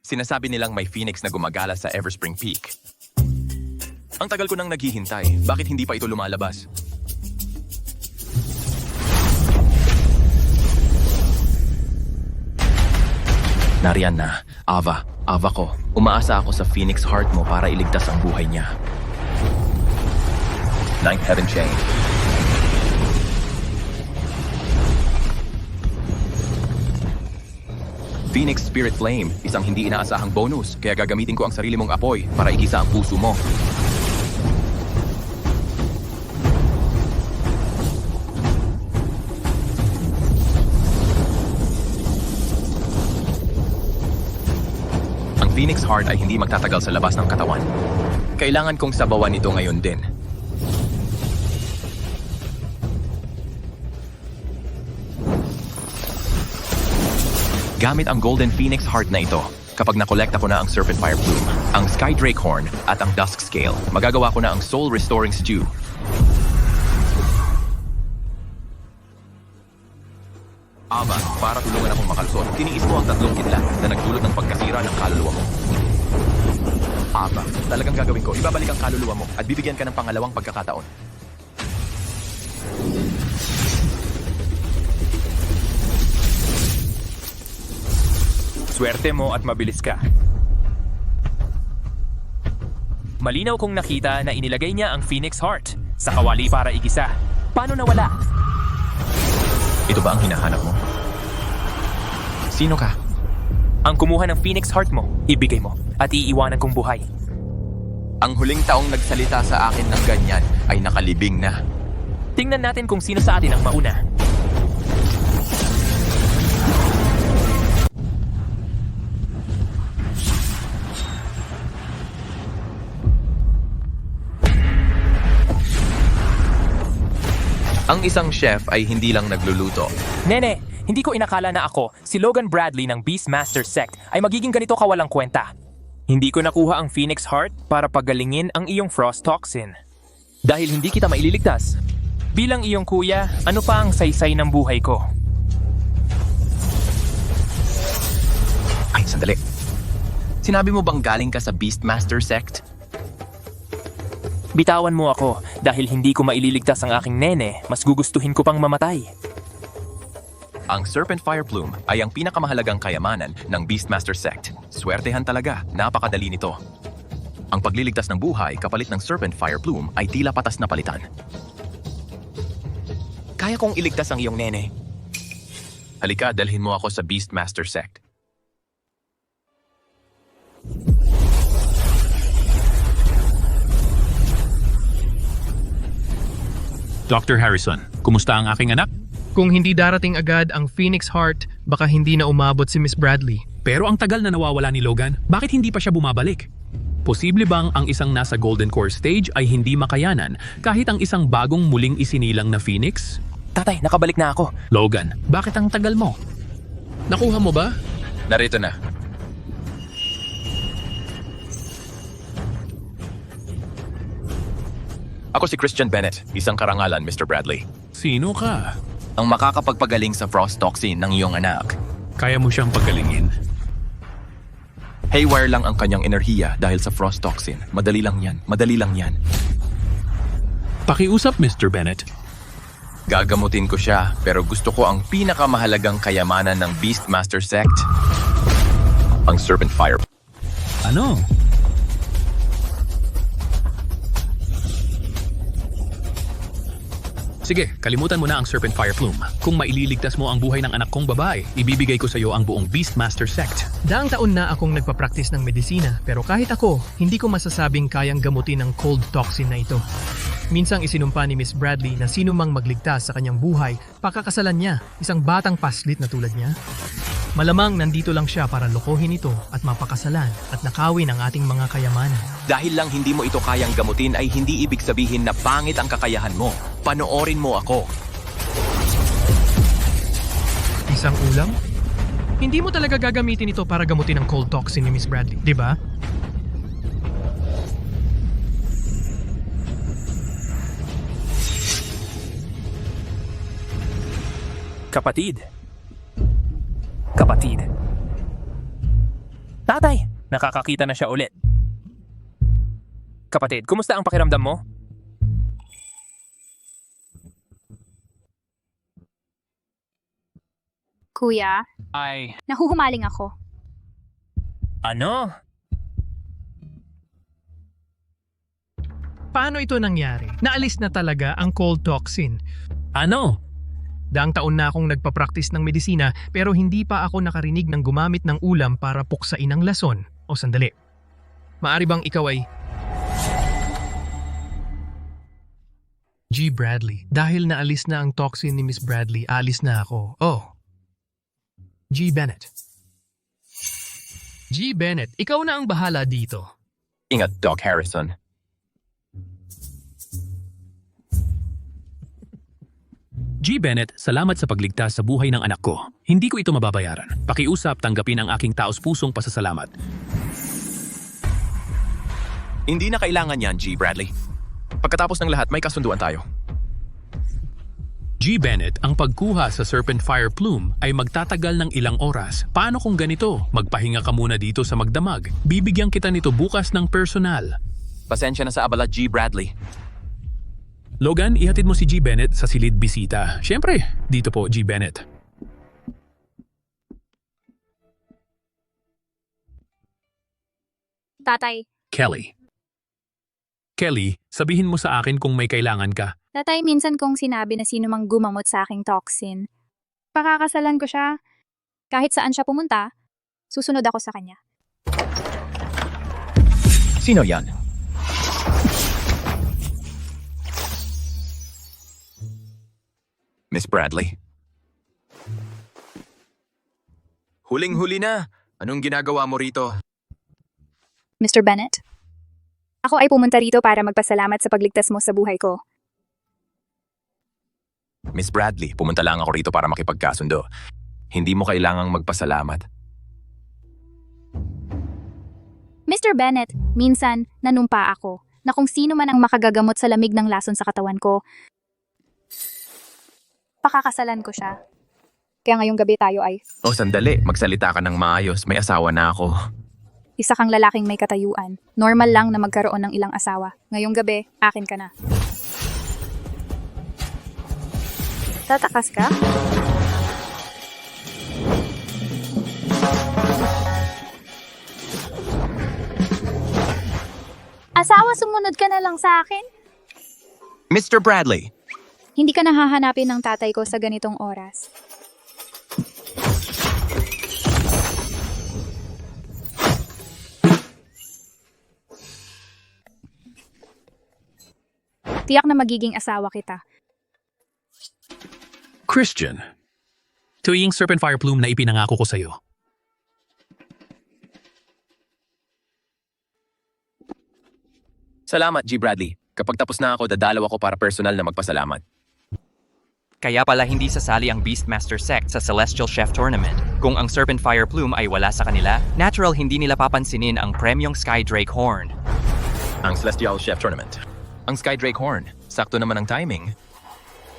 Sinasabi nilang may phoenix na gumagala sa Everspring Peak. Ang tagal ko nang naghihintay. Bakit hindi pa ito lumalabas? Nariyan na. Ava ko. Umaasa ako sa Phoenix Heart mo para iligtas ang buhay niya. Ninth Heaven Chain. Phoenix Spirit Flame, isang hindi inaasahang bonus, kaya gagamitin ko ang sarili mong apoy para igisa ang puso mo. Ang Phoenix Heart ay hindi magtatagal sa labas ng katawan. Kailangan kong sabawan ito ngayon din. Gamit ang Golden Phoenix Heart na ito, kapag nakolekta ko na ang Serpent Fire Plume, ang Sky Drake Horn at ang Dusk Scale, magagawa ko na ang Soul Restoring Stew. Ava, para tulungan akong makalusot, tiniis mo ang 3 kidlat na nagdulot ng pagkasira ng kaluluwa mo. Ava, talagang gagawin ko, ibabalik ang kaluluwa mo at bibigyan ka ng pangalawang pagkakataon. Swerte mo at mabilis ka. Malinaw kong nakita na inilagay niya ang Phoenix Heart sa kawali para igisa. Paano nawala? Ito ba ang hinahanap mo? Sino ka? Ang kumuha ng Phoenix Heart mo, ibigay mo at iiwanan kong buhay. Ang huling taong nagsalita sa akin ng ganyan ay nakalibing na. Tingnan natin kung sino sa atin ang mauna. Ang isang chef ay hindi lang nagluluto. Nene, hindi ko inakala na ako, si Logan Bradley ng Beastmaster Sect, ay magiging ganito kawalang kwenta. Hindi ko nakuha ang Phoenix Heart para pagalingin ang iyong Frost Toxin. Dahil hindi kita maililigtas. Bilang iyong kuya, ano pa ang saysay ng buhay ko? Ay, sandali. Sinabi mo bang galing ka sa Beastmaster Sect? Bitawan mo ako dahil hindi ko maililigtas ang aking nene, mas gugustuhin ko pang mamatay. Ang Serpent Fire Plume ay ang pinakamahalagang kayamanan ng Beastmaster Sect. Swertehan talaga, napakadali nito. Ang pagliligtas ng buhay kapalit ng Serpent Fire Plume ay tila patas na palitan. Kaya kong iligtas ang iyong nene. Halika, dalhin mo ako sa Beastmaster Sect. Dr. Harrison, kumusta ang aking anak? Kung hindi darating agad ang Phoenix Heart, baka hindi na umabot si Miss Bradley. Pero ang tagal na nawawala ni Logan, bakit hindi pa siya bumabalik? Posible bang ang isang nasa Golden Core stage ay hindi makayanan kahit ang isang bagong muling isinilang na Phoenix? Tatay, nakabalik na ako. Logan, bakit ang tagal mo? Nakuha mo ba? Narito na. Ako si Christian Bennett, isang karangalan, Mr. Bradley. Sino ka? Ang makakapagpagaling sa Frost Toxin ng iyong anak. Kaya mo siyang pagalingin? Haywire lang ang kanyang enerhiya dahil sa Frost Toxin. Madali lang yan. Pakiusap, Mr. Bennett. Gagamutin ko siya, pero gusto ko ang pinakamahalagang kayamanan ng Beastmaster Sect. Ang Serpent Fire. Ano? Sige, kalimutan mo na ang Serpent Fire Plume. Kung maililigtas mo ang buhay ng anak kong babae, ibibigay ko sa iyo ang buong Beastmaster Sect. Daang taon na akong nagpa-practice ng medisina, pero kahit ako, hindi ko masasabing kayang gamutin ang cold toxin na ito. Minsang isinumpa ni Miss Bradley na sino mang magligtas sa kanyang buhay, pakakasalan niya, isang batang paslit na tulad niya. Malamang nandito lang siya para lokohin ito at mapakasalan at nakawin ang ating mga kayamanan. Dahil lang hindi mo ito kayang gamutin ay hindi ibig sabihin na pangit ang kakayahan mo. Panoorin mo ako. Isang ulam? Hindi mo talaga gagamitin ito para gamutin ang cold toxin ni Miss Bradley, di ba? Kapatid. Tatay, nakakakita na siya ulit. Kapatid, kumusta ang pakiramdam mo? Kuya, nahuhumaling ako. Ano? Paano ito nangyari? Naalis na talaga ang cold toxin. Ano? Daang taon na akong nagpa-practice ng medisina pero hindi pa ako nakarinig ng gumamit ng ulam para puksain ang lason. O sandali. Maari bang ikaw ay... G. Bradley. Dahil naalis na ang toxin ni Miss Bradley, alis na ako. Oh. G. Bennett. G. Bennett, ikaw na ang bahala dito. Ingat, Doc Harrison. G. Bennett, salamat sa pagligtas sa buhay ng anak ko. Hindi ko ito mababayaran. Pakiusap, tanggapin ang aking taos-pusong pasasalamat. Hindi na kailangan yan, G. Bradley. Pagkatapos ng lahat, may kasunduan tayo. G. Bennett, ang pagkuha sa Serpent Fire Plume ay magtatagal ng ilang oras. Paano kung ganito? Magpahinga ka muna dito sa magdamag. Bibigyan kita nito bukas ng personal. Pasensya na sa abala, G. Bradley. Logan, ihatid mo si G. Bennett sa silid bisita. Siyempre, dito po, G. Bennett. Tatay, Kelly, sabihin mo sa akin kung may kailangan ka. tatay, minsan kong sinabi na sino mang gumamot sa aking toxin. Pakakasalan ko siya. Kahit saan siya pumunta, susunod ako sa kanya. Sino yan? Miss Bradley. Huling-huli na. Anong ginagawa mo rito? Mr. Bennett, ako ay pumunta rito para magpasalamat sa pagligtas mo sa buhay ko. Miss Bradley, pumunta lang ako rito para makipagkasundo. Hindi mo kailangang magpasalamat. Mr. Bennett, minsan nanumpa ako na kung sino man ang makagagamot sa lamig ng lason sa katawan ko, pakakasalan ko siya. Kaya ngayong gabi tayo ay Oh, sandali. Magsalita ka ng maayos. May asawa na ako. isa kang lalaking may katayuan. Normal lang na magkaroon ng ilang asawa. Ngayong gabi, akin ka na. Tatakas ka? Asawa, sumunod ka na lang sa akin? Mr. Bradley! Hindi ka nahahanapin ng tatay ko sa ganitong oras. Tiyak na magiging asawa kita. Christian, tuwing Serpent Fire Plume na ipinangako ko sa'yo. Salamat, G. Bradley. Kapag tapos na ako, dadalaw ako para personal na magpasalamat. Kaya pala hindi sasali ang Beastmaster Sect sa Celestial Chef Tournament. Kung ang Serpent Fire Plume ay wala sa kanila, natural hindi nila papansinin ang premyong Skydrake Horn. Ang Celestial Chef Tournament. Ang Skydrake Horn. Sakto naman ang timing.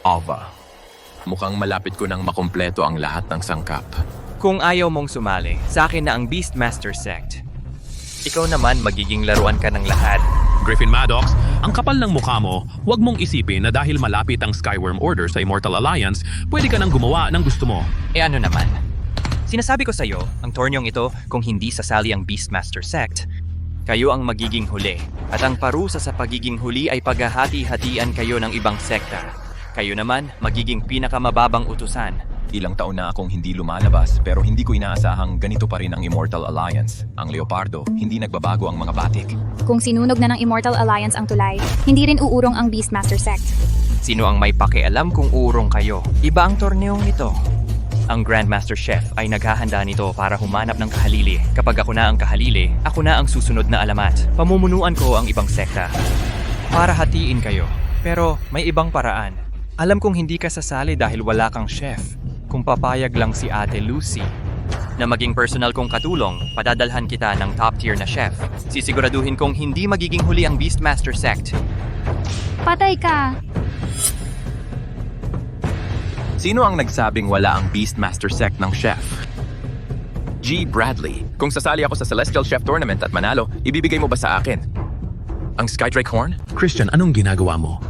Ava. Mukhang malapit ko nang makumpleto ang lahat ng sangkap. Kung ayaw mong sumali, sa akin na ang Beastmaster Sect. Ikaw naman magiging laruan ka ng lahat. Griffin Maddox, ang kapal ng mukha mo, huwag mong isipin na dahil malapit ang Skyworm Order sa Immortal Alliance, pwede ka nang gumawa ng gusto mo. Ano naman? Sinasabi ko sa'yo, ang tornyong ito, kung hindi sasali ang Beastmaster Sect, kayo ang magiging huli. At ang parusa sa pagiging huli ay paghahati-hatian kayo ng ibang sekta. Kayo naman, magiging pinakamababang utusan. Ilang taon na akong hindi lumalabas pero hindi ko inaasahang ganito pa rin ang Immortal Alliance. Ang Leopardo, hindi nagbabago ang mga batik. Kung sinunog na ng Immortal Alliance ang tulay, hindi rin uurong ang Beastmaster Sect. Sino ang may pakialam kung uurong kayo? Iba ang torneong ito. Ang Grandmaster Chef ay naghahanda nito para humanap ng kahalili. Kapag ako na ang kahalili, ako na ang susunod na alamat. Pamumunuan ko ang ibang sekta. Para hatiin kayo. Pero may ibang paraan. Alam kong hindi ka sasali dahil wala kang chef. Kung papayag lang si Ate Lucy na maging personal kong katulong, padadalhan kita ng top tier na chef. Sisiguraduhin kong hindi magiging huli ang Beastmaster Sect. Patay ka! Sino ang nagsabing wala ang Beastmaster Sect ng chef? G. Bradley. Kung sasali ako sa Celestial Chef Tournament at manalo, ibibigay mo ba sa akin ang Skydrake Horn? Christian, anong ginagawa mo?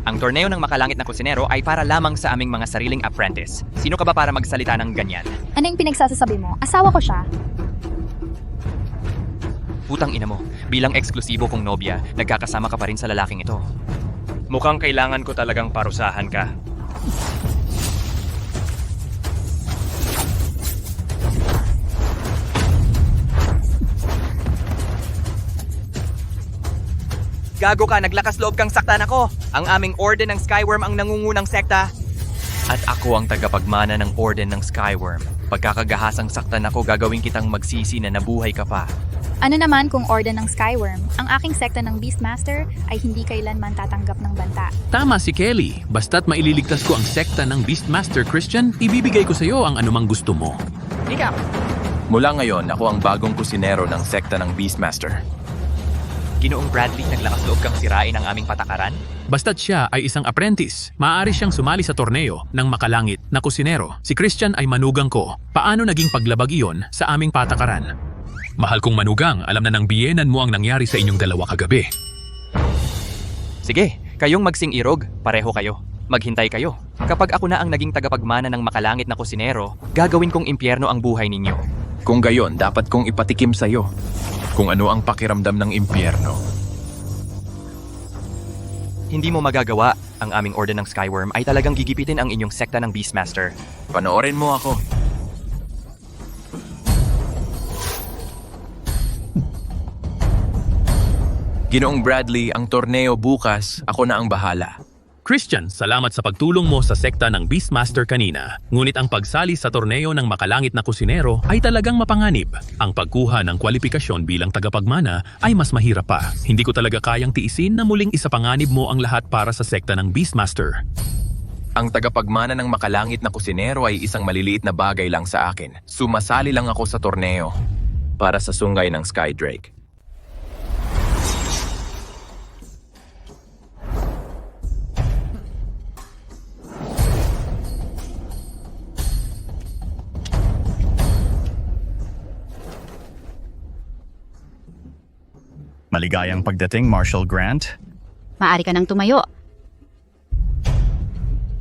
Ang torneo ng makalangit na kusinero ay para lamang sa aming mga sariling apprentice. Sino ka ba para magsalita ng ganyan? Ano yung pinagsasasabi mo? Asawa ko siya. Putang ina mo, bilang eksklusibo kong nobya, nagkakasama ka pa rin sa lalaking ito. Mukhang kailangan ko talagang parusahan ka. Gago ka, naglakas loob kang saktan ako. Ang aming Orden ng Skyworm ang nangungunang sekta. At ako ang tagapagmana ng Orden ng Skyworm. Pagkakagahasang saktan ako, gagawin kitang magsisi na nabuhay ka pa. Ano naman kung Orden ng Skyworm? Ang aking sekta ng Beastmaster ay hindi kailanman tatanggap ng banta. Tama si Kelly. Basta't maililigtas ko ang sekta ng Beastmaster, Christian, ibibigay ko sa iyo ang anumang gusto mo. Ikaw! Mula ngayon, ako ang bagong kusinero ng sekta ng Beastmaster. Ginoong Bradley, naglakas loob kang sirain ang aming patakaran? Basta't siya ay isang apprentice, maaari siyang sumali sa torneo ng makalangit na kusinero. Si Christian ay manugang ko. Paano naging paglabag iyon sa aming patakaran? Mahal kong manugang, alam na ng biyenan mo ang nangyari sa inyong dalawa kagabi. Sige, kayong magsing irog, pareho kayo. Maghintay kayo. Kapag ako na ang naging tagapagmana ng makalangit na kusinero, gagawin kong impyerno ang buhay ninyo. Kung gayon, dapat kong ipatikim sa'yo kung ano ang pakiramdam ng impyerno. Hindi mo magagawa. Ang aming Orden ng Skyworm ay talagang gigipitin ang inyong sekta ng Beastmaster. Panoorin mo ako. Ginoong Bradley, ang torneo bukas, ako na ang bahala. Christian, salamat sa pagtulong mo sa sekta ng Beastmaster kanina. Ngunit ang pagsali sa torneo ng makalangit na kusinero ay talagang mapanganib. Ang pagkuha ng kwalifikasyon bilang tagapagmana ay mas mahirap pa. Hindi ko talaga kayang tiisin na muling isapanganib mo ang lahat para sa sekta ng Beastmaster. Ang tagapagmana ng makalangit na kusinero ay isang maliliit na bagay lang sa akin. Sumasali lang ako sa torneo para sa sungay ng Skydrake. Maligayang pagdating, Marshal Grant. Maaari ka nang tumayo.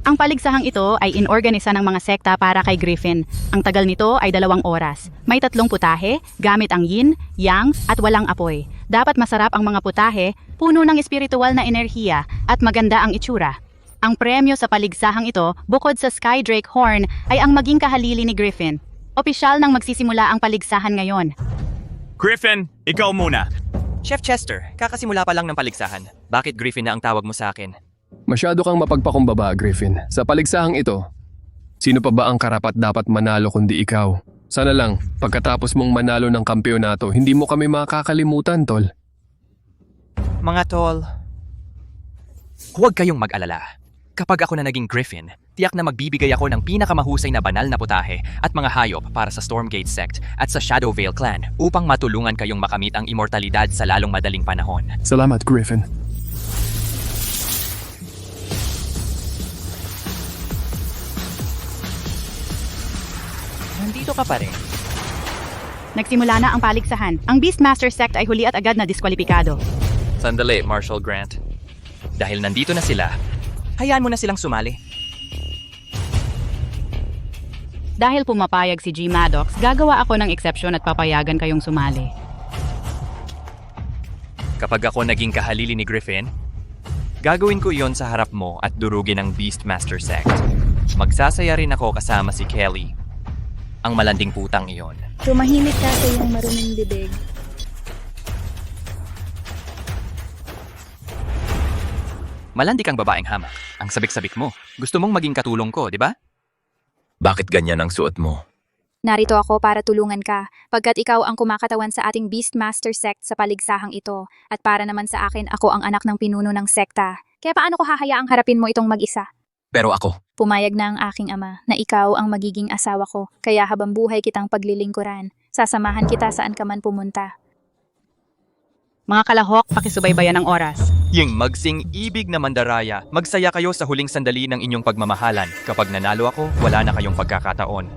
Ang paligsahang ito ay inorganisa ng mga sekta para kay Griffin. Ang tagal nito ay 2 oras. May 3 putahe, gamit ang yin, yang, at walang apoy. Dapat masarap ang mga putahe, puno ng espiritual na enerhiya, at maganda ang itsura. Ang premyo sa paligsahang ito, bukod sa Skydrake Horn, ay ang maging kahalili ni Griffin. Opisyal nang magsisimula ang paligsahan ngayon. Griffin, ikaw muna. Chef Chester, kakasimula pa lang ng paligsahan. Bakit Griffin na ang tawag mo sa akin? Masyado kang mapagpakumbaba, Griffin. Sa paligsahang ito, sino pa ba ang karapat dapat manalo kundi ikaw? Sana lang, pagkatapos mong manalo ng kampeonato, hindi mo kami makakalimutan, tol. Mga tol, huwag kayong mag-alala. Kapag ako na naging Griffin, tiyak na magbibigay ako ng pinakamahusay na banal na putahe at mga hayop para sa Stormgate Sect at sa Shadowvale Clan upang matulungan kayong makamit ang immortalidad sa lalong madaling panahon. Salamat, Griffin. Nandito ka pa rin. Nagsimula na ang paligsahan. Ang Beastmaster Sect ay huli at agad na diskwalipikado. Sandali, Marshal Grant. Dahil nandito na sila, hayaan mo na silang sumali. Dahil pumapayag si G. Maddox, gagawa ako ng eksepsyon at papayagan kayong sumali. Kapag ako naging kahalili ni Griffin, gagawin ko iyon sa harap mo at durugin ang Beastmaster Sect. Magsasaya rin ako kasama si Kelly. Ang malanding putang iyon. Tumahimik ka sa iyong maruming bibig. Malandi kang babaeng hamak. Ang sabik-sabik mo. Gusto mong maging katulong ko, di ba? Bakit ganyan ang suot mo? Narito ako para tulungan ka, pagkat ikaw ang kumakatawan sa ating Beastmaster Sect sa paligsahang ito, at para naman sa akin, ako ang anak ng pinuno ng sekta. Kaya paano ko hahayaang harapin mo itong mag-isa? Pero ako, Pumayag na ang aking ama na ikaw ang magiging asawa ko, kaya habang buhay kitang paglilingkuran. Sasamahan kita saan ka man pumunta. Mga kalahok, pakisubaybayan ang oras. Yung magsing ibig na mandaraya, magsaya kayo sa huling sandali ng inyong pagmamahalan. Kapag nanalo ako, wala na kayong pagkakataon.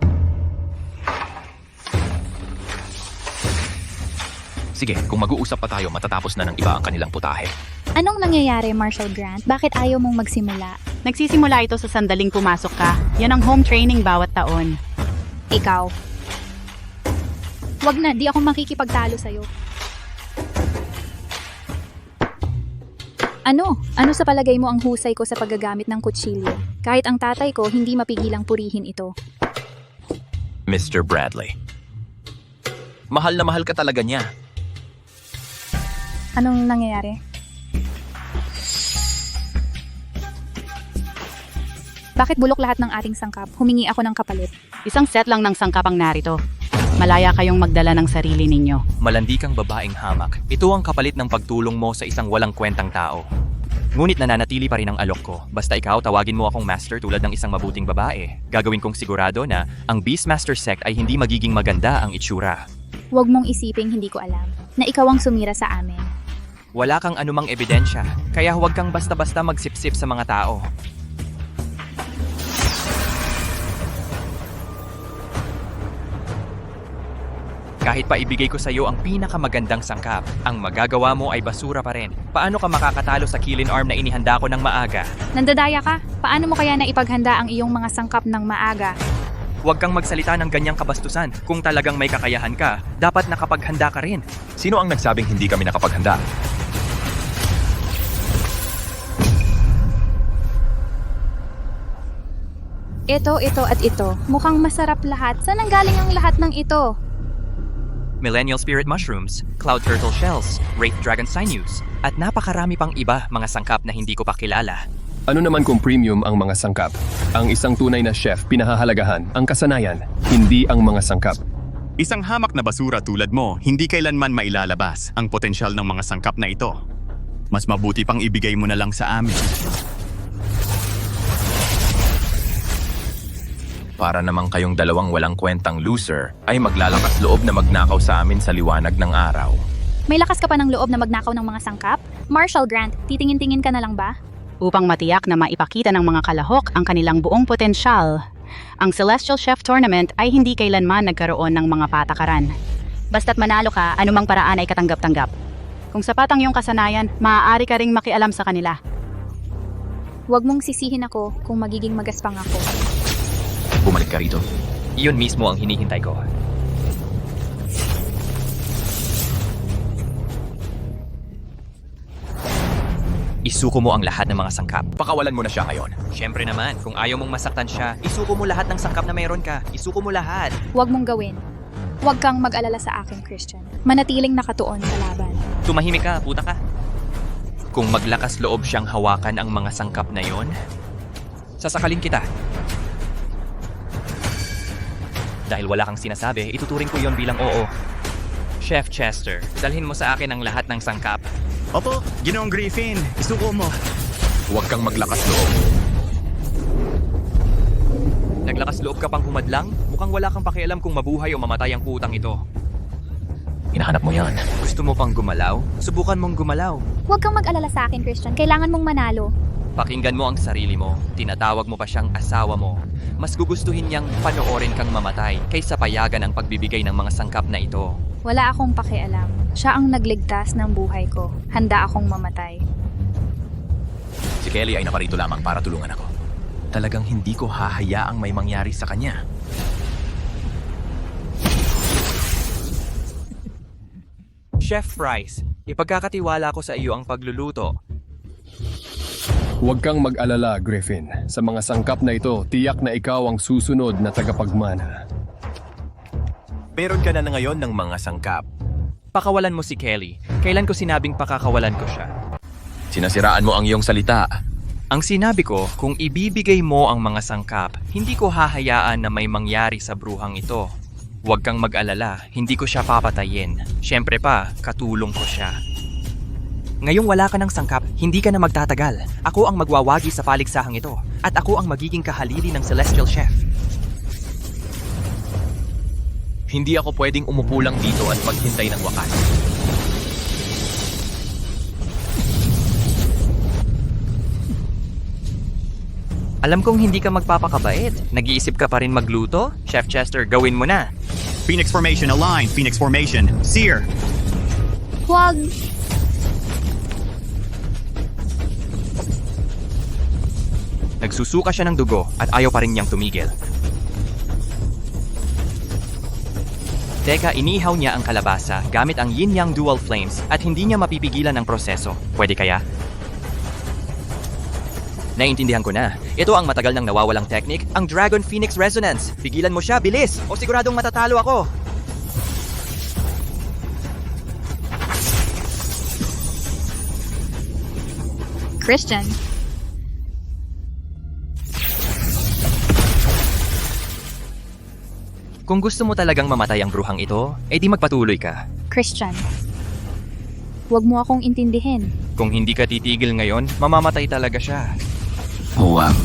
Sige, kung mag-uusap pa tayo, matatapos na ng iba ang kanilang putahe. Anong nangyayari, Marshal Grant? Bakit ayaw mong magsimula? Nagsisimula ito sa sandaling pumasok ka. Yan ang home training bawat taon. Ikaw. Wag na, di ako makikipagtalo sa'yo. Ano? Ano sa palagay mo ang husay ko sa paggagamit ng kutsilyo? Kahit ang tatay ko, hindi mapigilang purihin ito. Mr. Bradley. Mahal na mahal ka talaga niya. Anong nangyayari? Bakit bulok lahat ng ating sangkap? Humingi ako ng kapalit. Isang set lang ng sangkapang narito. Malaya kayong magdala ng sarili ninyo. Malandi kang babaeng hamak. Ito ang kapalit ng pagtulong mo sa isang walang kwentang tao. Ngunit nananatili pa rin ang alok ko. Basta ikaw, tawagin mo akong master tulad ng isang mabuting babae. Gagawin kong sigurado na ang Beastmaster Sect ay hindi magiging maganda ang itsura. Huwag mong isiping hindi ko alam na ikaw ang sumira sa amin. Wala kang anumang ebidensya, kaya huwag kang basta-basta magsipsip sa mga tao. Kahit pa ibigay ko sa iyo ang pinakamagandang sangkap, ang magagawa mo ay basura pa rin. Paano ka makakatalo sa killing arm na inihanda ko ng maaga? Nandadaya ka? Paano mo kaya na ipaghanda ang iyong mga sangkap ng maaga? Huwag kang magsalita ng ganyang kabastusan. Kung talagang may kakayahan ka, dapat nakapaghanda ka rin. Sino ang nagsabing hindi kami nakapaghanda? Ito at ito. Mukhang masarap lahat. Saan ang galing ang lahat ng ito? Millennial Spirit Mushrooms, Cloud Turtle Shells, Wraith Dragon Sinews, at napakarami pang iba mga sangkap na hindi ko pa kilala. Ano naman kung premium ang mga sangkap? Ang isang tunay na chef pinahahalagahan ang kasanayan, hindi ang mga sangkap. Isang hamak na basura tulad mo, hindi kailanman mailalabas ang potensyal ng mga sangkap na ito. Mas mabuti pang ibigay mo na lang sa amin. Para naman kayong dalawang walang kwentang loser ay maglalakas loob na magnakaw sa amin sa liwanag ng araw. May lakas ka pa ng loob na magnakaw ng mga sangkap? Marshal Grant, titingin-tingin ka na lang ba? Upang matiyak na maipakita ng mga kalahok ang kanilang buong potensyal. Ang Celestial Chef Tournament ay hindi kailanman nagkaroon ng mga patakaran. Basta't manalo ka, anumang paraan ay katanggap-tanggap. Kung sapat ang iyong kasanayan, maaari ka ring makialam sa kanila. Huwag mong sisihin ako kung magiging magaspang ako. Bumalik ka rito. Iyon mismo ang hinihintay ko. Isuko mo ang lahat ng mga sangkap. Pakawalan mo na siya ngayon. Siyempre naman, kung ayaw mong masaktan siya, isuko mo lahat ng sangkap na mayroon ka. Isuko mo lahat. Huwag mong gawin. Huwag kang mag-alala sa akin, Christian. Manatiling nakatuon sa laban. Tumahimik ka, puta ka. Kung maglakas loob siyang hawakan ang mga sangkap na yon, sasakalin kita. Dahil wala kang sinasabi, ituturing ko yon bilang oo. Chef Chester, dalhin mo sa akin ang lahat ng sangkap. Opo, Ginoong Griffin, isuko mo. Huwag kang maglakas loob. Naglakas loob ka pang humadlang? Mukhang wala kang pakialam kung mabuhay o mamatay ang putang ito. Hinahanap mo yan. Gusto mo pang gumalaw? Subukan mong gumalaw. Huwag kang mag-alala sa akin, Christian. Kailangan mong manalo. Pakinggan mo ang sarili mo. Tinatawag mo pa siyang asawa mo. Mas gugustuhin niyang panoorin kang mamatay kaysa payagan ang pagbibigay ng mga sangkap na ito. Wala akong pakialam. Siya ang nagligtas ng buhay ko. Handa akong mamatay. Si Kelly ay naparito lamang para tulungan ako. Talagang hindi ko hahayaang may mangyari sa kanya. Chef Price, ipagkakatiwala ko sa iyo ang pagluluto. Huwag kang mag-alala, Griffin. Sa mga sangkap na ito, tiyak na ikaw ang susunod na tagapagmana. Meron ka na ngayon ng mga sangkap. Pakawalan mo si Kelly. Kailan ko sinabing pakakawalan ko siya? Sinasiraan mo ang iyong salita. Ang sinabi ko, kung ibibigay mo ang mga sangkap, hindi ko hahayaan na may mangyari sa bruhang ito. Huwag kang mag-alala, hindi ko siya papatayin. Siyempre pa, katulong ko siya. Ngayong wala ka ng sangkap, hindi ka na magtatagal. Ako ang magwawagi sa paligsahang ito, at ako ang magiging kahalili ng Celestial Chef. Hindi ako pwedeng umupo lang dito at maghintay ng wakas. Alam kong hindi ka magpapakabait. Nag-iisip ka pa rin magluto? Chef Chester, gawin mo na. Phoenix Formation, align. Phoenix Formation, sear. Huwag! Nagsusuka siya ng dugo at ayaw pa rin niyang tumigil. Teka, inihaw niya ang kalabasa gamit ang yin-yang dual flames at hindi niya mapipigilan ang proseso. Pwede kaya? Naiintindihan ko na. Ito ang matagal nang nawawalang technique, ang Dragon Phoenix Resonance. Pigilan mo siya, bilis! O siguradong matatalo ako! Christian, Kung gusto mo talagang mamatay ang bruhang ito, edi magpatuloy ka. Christian. Huwag mo akong intindihin. Kung hindi ka titigil ngayon, mamamatay talaga siya. Huwag.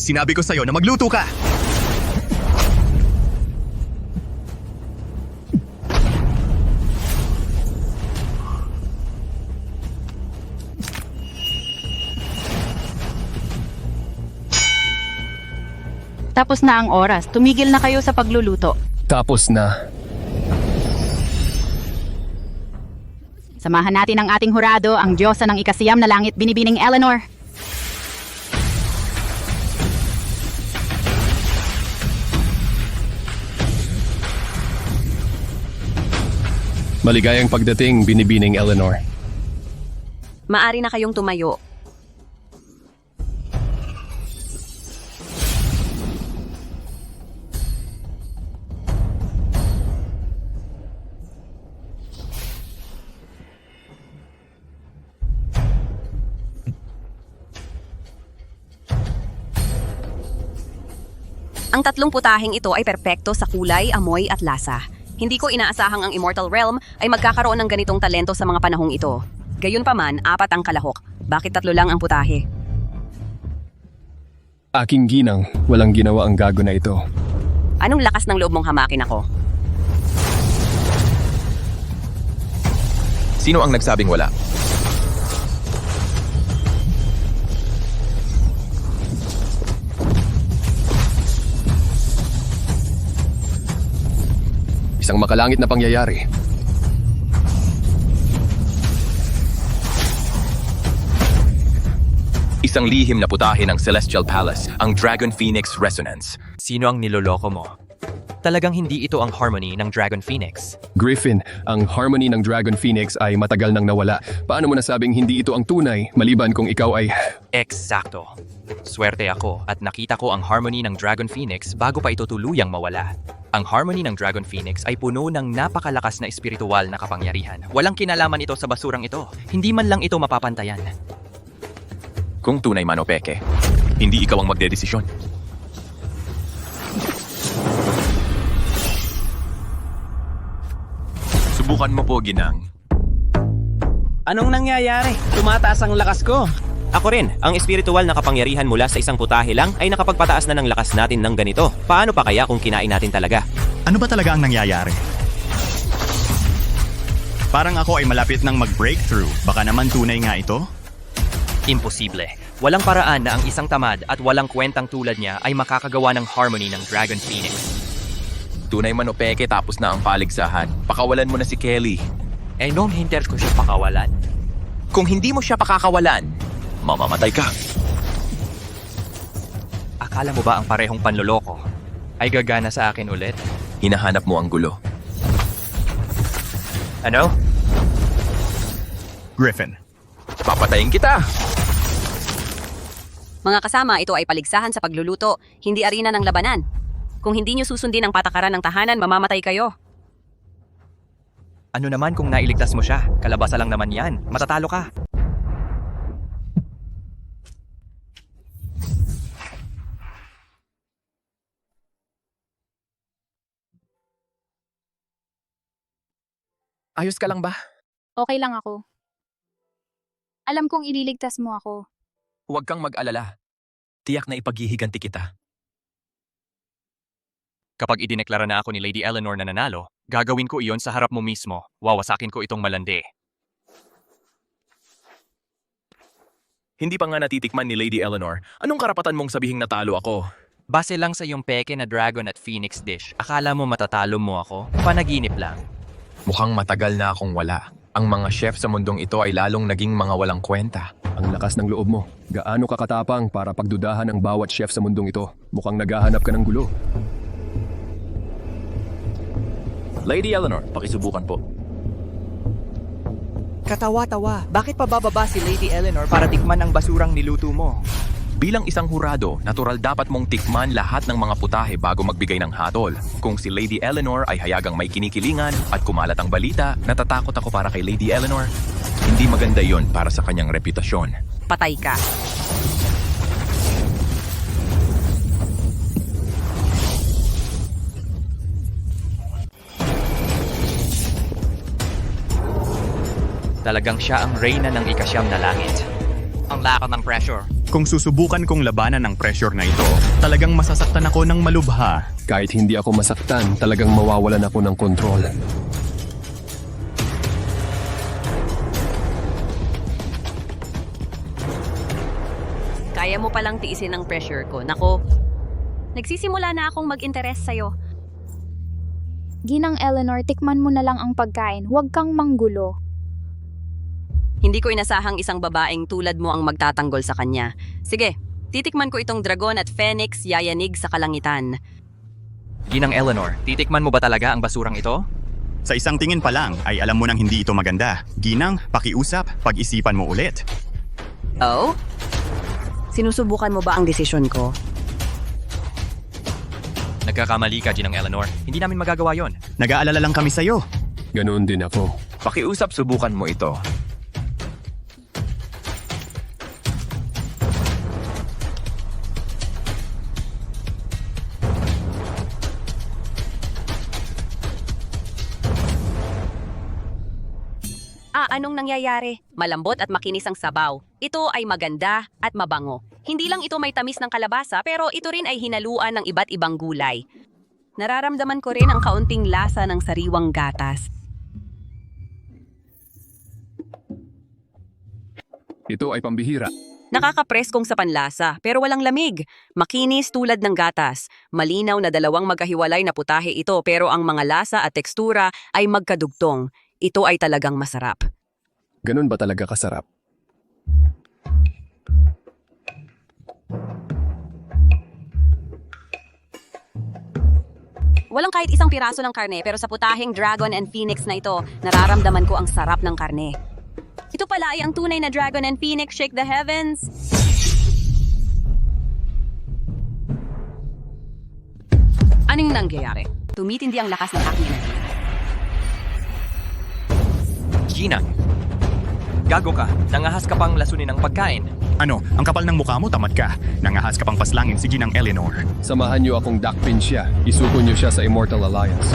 Sinabi ko sa'yo na magluto ka! Tapos na ang oras. Tumigil na kayo sa pagluluto. Tapos na. Samahan natin ang ating hurado, ang diyosa ng ikasiyam na langit, Binibining Eleanor. Maligayang pagdating, Binibining Eleanor. Maari na kayong tumayo. Ang tatlong putaheng ito ay perpekto sa kulay, amoy at lasa. Hindi ko inaasahang ang Immortal Realm ay magkakaroon ng ganitong talento sa mga panahong ito. Gayunpaman, 4 ang kalahok. Bakit 3 lang ang putahe? Aking ginang, walang ginawa ang gago na ito. Anong lakas ng loob mong hamakin ako? Sino ang nagsabing wala? Isang makalangit na pangyayari. Isang lihim na putahe ng Celestial Palace, ang Dragon Phoenix Resonance. Sino ang niloloko mo? Talagang hindi ito ang harmony ng Dragon Phoenix. Griffin, ang harmony ng Dragon Phoenix ay matagal nang nawala. Paano mo nasabing hindi ito ang tunay, maliban kung ikaw ay... Eksakto. Swerte ako at nakita ko ang harmony ng Dragon Phoenix bago pa ito tuluyang mawala. Ang harmony ng Dragon Phoenix ay puno ng napakalakas na espiritual na kapangyarihan. Walang kinalaman ito sa basurang ito. Hindi man lang ito mapapantayan. Kung tunay man o peke, hindi ikaw ang magdedesisyon. Subukan mo po, Ginang. Anong nangyayari? Tumataas ang lakas ko. Ako rin, ang espiritual na kapangyarihan mula sa isang putahe lang ay nakapagpataas na ng lakas natin ng ganito. Paano pa kaya kung kinain natin talaga? Ano ba talaga ang nangyayari? Parang ako ay malapit ng mag-breakthrough. Baka naman tunay nga ito? Imposible. Walang paraan na ang isang tamad at walang kwentang tulad niya ay makakagawa ng harmony ng Dragon Phoenix. Tunay man o peke, tapos na ang paligsahan. Pakawalan mo na si Kelly. Nung hinter ko siya pakawalan. Kung hindi mo siya pakakawalan, mamamatay ka. Akala mo ba ang parehong panloloko ay gagana sa akin ulit? Hinahanap mo ang gulo. Ano? Griffin. Papatayin kita! Mga kasama, ito ay paligsahan sa pagluluto, hindi arena ng labanan. Kung hindi nyo susundin ang patakaran ng tahanan, mamamatay kayo. Ano naman kung nailigtas mo siya? Kalabasa lang naman yan. Matatalo ka. Ayos ka lang ba? Okay lang ako. Alam kong ililigtas mo ako. Huwag kang mag-alala. Tiyak na ipaghihiganti kita. Kapag idineklara na ako ni Lady Eleanor na nanalo, gagawin ko iyon sa harap mo mismo. Wawasakin ko itong malandi. Hindi pa nga natitikman ni Lady Eleanor. Anong karapatan mong sabihing natalo ako? Base lang sa iyong peke na dragon at phoenix dish, akala mo matatalo mo ako? Panaginip lang. Mukhang matagal na akong wala. Ang mga chef sa mundong ito ay lalong naging mga walang kwenta. Ang lakas ng loob mo. Gaano ka katapang para pagdudahan ang bawat chef sa mundong ito? Mukhang naghahanap ka ng gulo. Lady Eleanor, pakisubukan po. Katawa-tawa, bakit pa bababa si Lady Eleanor para tikman ang basurang niluto mo? Bilang isang hurado, natural dapat mong tikman lahat ng mga putahe bago magbigay ng hatol. Kung si Lady Eleanor ay hayagang may kinikilingan at kumalat ang balita, natatakot ako para kay Lady Eleanor. Hindi maganda yon para sa kanyang reputasyon. Patay ka. Talagang siya ang reyna ng ikasyam na langit. Ang lako ng pressure. Kung susubukan kong labanan ang pressure na ito, talagang masasaktan ako ng malubha. Kahit hindi ako masaktan, talagang mawawalan ako ng kontrol. Kaya mo palang tiisin ang pressure ko. Nako, nagsisimula na akong mag-interes sa'yo. Ginang Eleanor, tikman mo na lang ang pagkain. Huwag kang manggulo. Hindi ko inasahang isang babaeng tulad mo ang magtatanggol sa kanya. Sige, titikman ko itong dragon at phoenix yayanig sa kalangitan. Ginang Eleanor, titikman mo ba talaga ang basurang ito? Sa isang tingin pa lang ay alam mo nang hindi ito maganda. Ginang, pakiusap, pag-isipan mo ulit. Oh? Sinusubukan mo ba ang desisyon ko? Nagkakamali ka, Ginang Eleanor. Hindi namin magagawa yon. Nag-aalala lang kami sa'yo. Ganoon din ako. Pakiusap, subukan mo ito. Anong nangyayari? Malambot at makinis ang sabaw. Ito ay maganda at mabango. Hindi lang ito may tamis ng kalabasa, pero ito rin ay hinaluan ng iba't ibang gulay. Nararamdaman ko rin ang kaunting lasa ng sariwang gatas. Ito ay pambihira. Nakakapreskong sa panlasa, pero walang lamig. Makinis tulad ng gatas. Malinaw na dalawang magkahiwalay na putahe ito, pero ang mga lasa at tekstura ay magkadugtong. Ito ay talagang masarap. Ganun ba talaga kasarap? Walang kahit isang piraso ng karne, pero sa putaheng dragon and phoenix na ito, nararamdaman ko ang sarap ng karne. Ito pala ay ang tunay na dragon and phoenix. Shake the heavens! Anong nangyayari? Tumitindi ang lakas ng aking enerhiya. Ginang, gago ka. Nangahas ka pang lasunin ng pagkain. Ano, ang kapal ng mukha mo, tamad ka. Nangahas ka pang paslangin si Ginang Eleanor. Samahan niyo akong dakpin siya. Isuko niyo siya sa Immortal Alliance.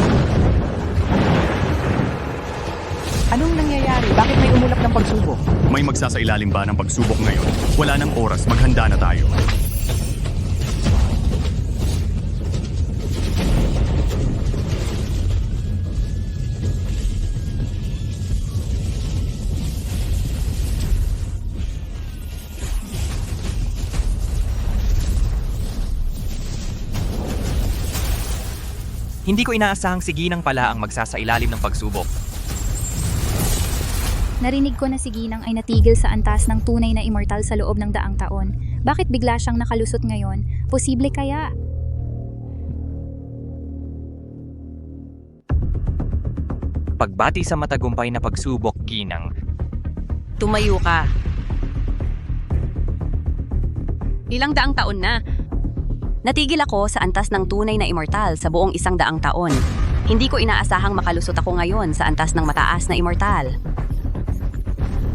Anong nangyayari? Bakit may umulap ng pagsubok? May magsasailalim ba ng pagsubok ngayon? Wala nang oras, maghanda na tayo. Hindi ko inaasahang si Ginang pala ang magsasailalim ng pagsubok. Narinig ko na si Ginang ay natigil sa antas ng tunay na immortal sa loob ng daang taon. Bakit bigla siyang nakalusot ngayon? Posible kaya? Pagbati sa matagumpay na pagsubok, Ginang. Tumayo ka. Ilang daang taon na. Natigil ako sa antas ng tunay na immortal sa buong 100 taon. Hindi ko inaasahang makalusot ako ngayon sa antas ng mataas na immortal.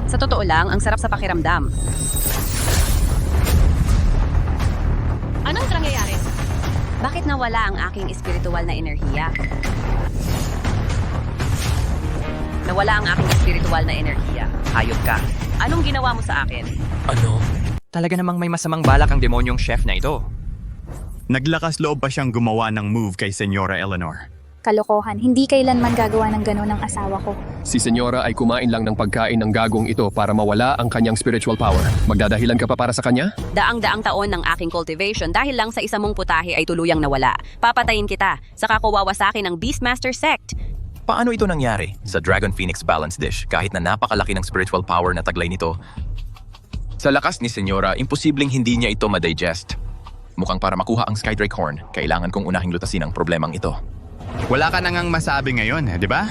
Sa totoo lang, ang sarap sa pakiramdam. Anong nangyayari? Bakit nawala ang aking espiritual na enerhiya? Nawala ang aking espiritual na enerhiya. Hayop ka. Anong ginawa mo sa akin? Ano? Talaga namang may masamang balak ang demonyong chef na ito. Naglakas loob pa siyang gumawa ng move kay Senyora Eleanor. Kalokohan, hindi kailanman gagawa ng gano'n ng asawa ko. Si Senyora ay kumain lang ng pagkain ng gagong ito para mawala ang kanyang spiritual power. Magdadahilan ka pa para sa kanya? Daang-daang taon ng aking cultivation dahil lang sa isa mong putahe ay tuluyang nawala. Papatayin kita, saka ko wawasakin ang Beastmaster Sect. Paano ito nangyari? Sa Dragon Phoenix Balance Dish, kahit na napakalaki ng spiritual power na taglay nito, sa lakas ni Senyora, imposibleng hindi niya ito madigest. Mukhang para makuha ang Skydrake Horn, kailangan kong unahing lutasin ang problemang ito. Wala ka na ngang masabi ngayon, di ba?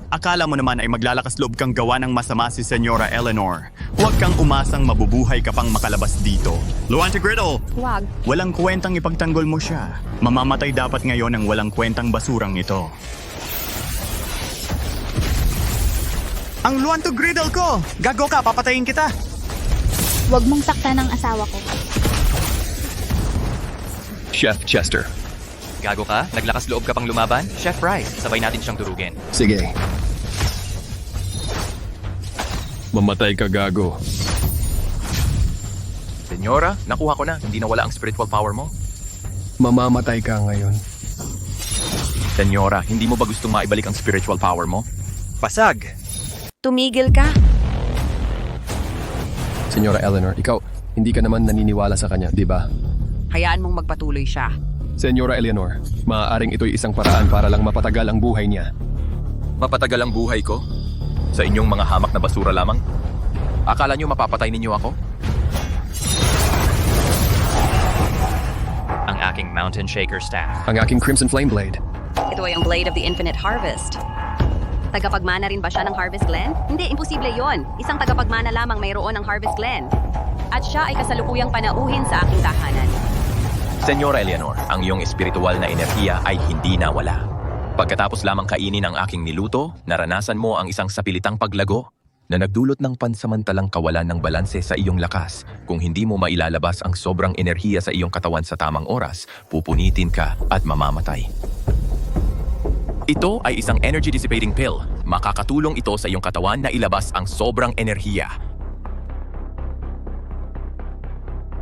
Akala mo naman ay maglalakas loob kang gawa ng masama si Senyora Eleanor. Huwag kang umasang mabubuhay ka pang makalabas dito. Luante Griddle! Wag. Walang kwentang ipagtanggol mo siya. Mamamatay dapat ngayon ang walang kwentang basurang ito. Ang Luanto Griddle ko! Gago ka, papatayin kita! Wag mong saktan ang asawa ko. Chef Chester. Gago ka? Naglakas loob ka pang lumaban? Chef Rice, sabay natin siyang durugin. Sige. Mamatay ka, gago. Senyora, nakuha ko na, hindi nawala ang spiritual power mo. Mamamatay ka ngayon. Senyora, hindi mo ba gustong maibalik ang spiritual power mo? Pasag! Tumigil ka. Senyora Eleanor, ikaw, hindi ka naman naniniwala sa kanya, di ba? Hayaan mong magpatuloy siya. Senyora Eleanor, maaaring ito'y isang paraan para lang mapatagal ang buhay niya. Mapatagal ang buhay ko? Sa inyong mga hamak na basura lamang? Akala niyo mapapatay ninyo ako? Ang aking Mountain Shaker staff. Ang aking Crimson Flame Blade. Ito ay ang Blade of the Infinite Harvest. Tagapagmana rin ba siya ng Harvest Glen? Hindi, imposible yon. Isang tagapagmana lamang mayroon ng Harvest Glen. At siya ay kasalukuyang panauhin sa aking tahanan. Senyora Eleanor, ang iyong espiritual na enerhiya ay hindi nawala. Pagkatapos lamang kainin ang aking niluto, naranasan mo ang isang sapilitang paglago na nagdulot ng pansamantalang kawalan ng balanse sa iyong lakas. Kung hindi mo mailalabas ang sobrang enerhiya sa iyong katawan sa tamang oras, pupunitin ka at mamamatay. Ito ay isang energy dissipating pill. Makakatulong ito sa iyong katawan na ilabas ang sobrang enerhiya.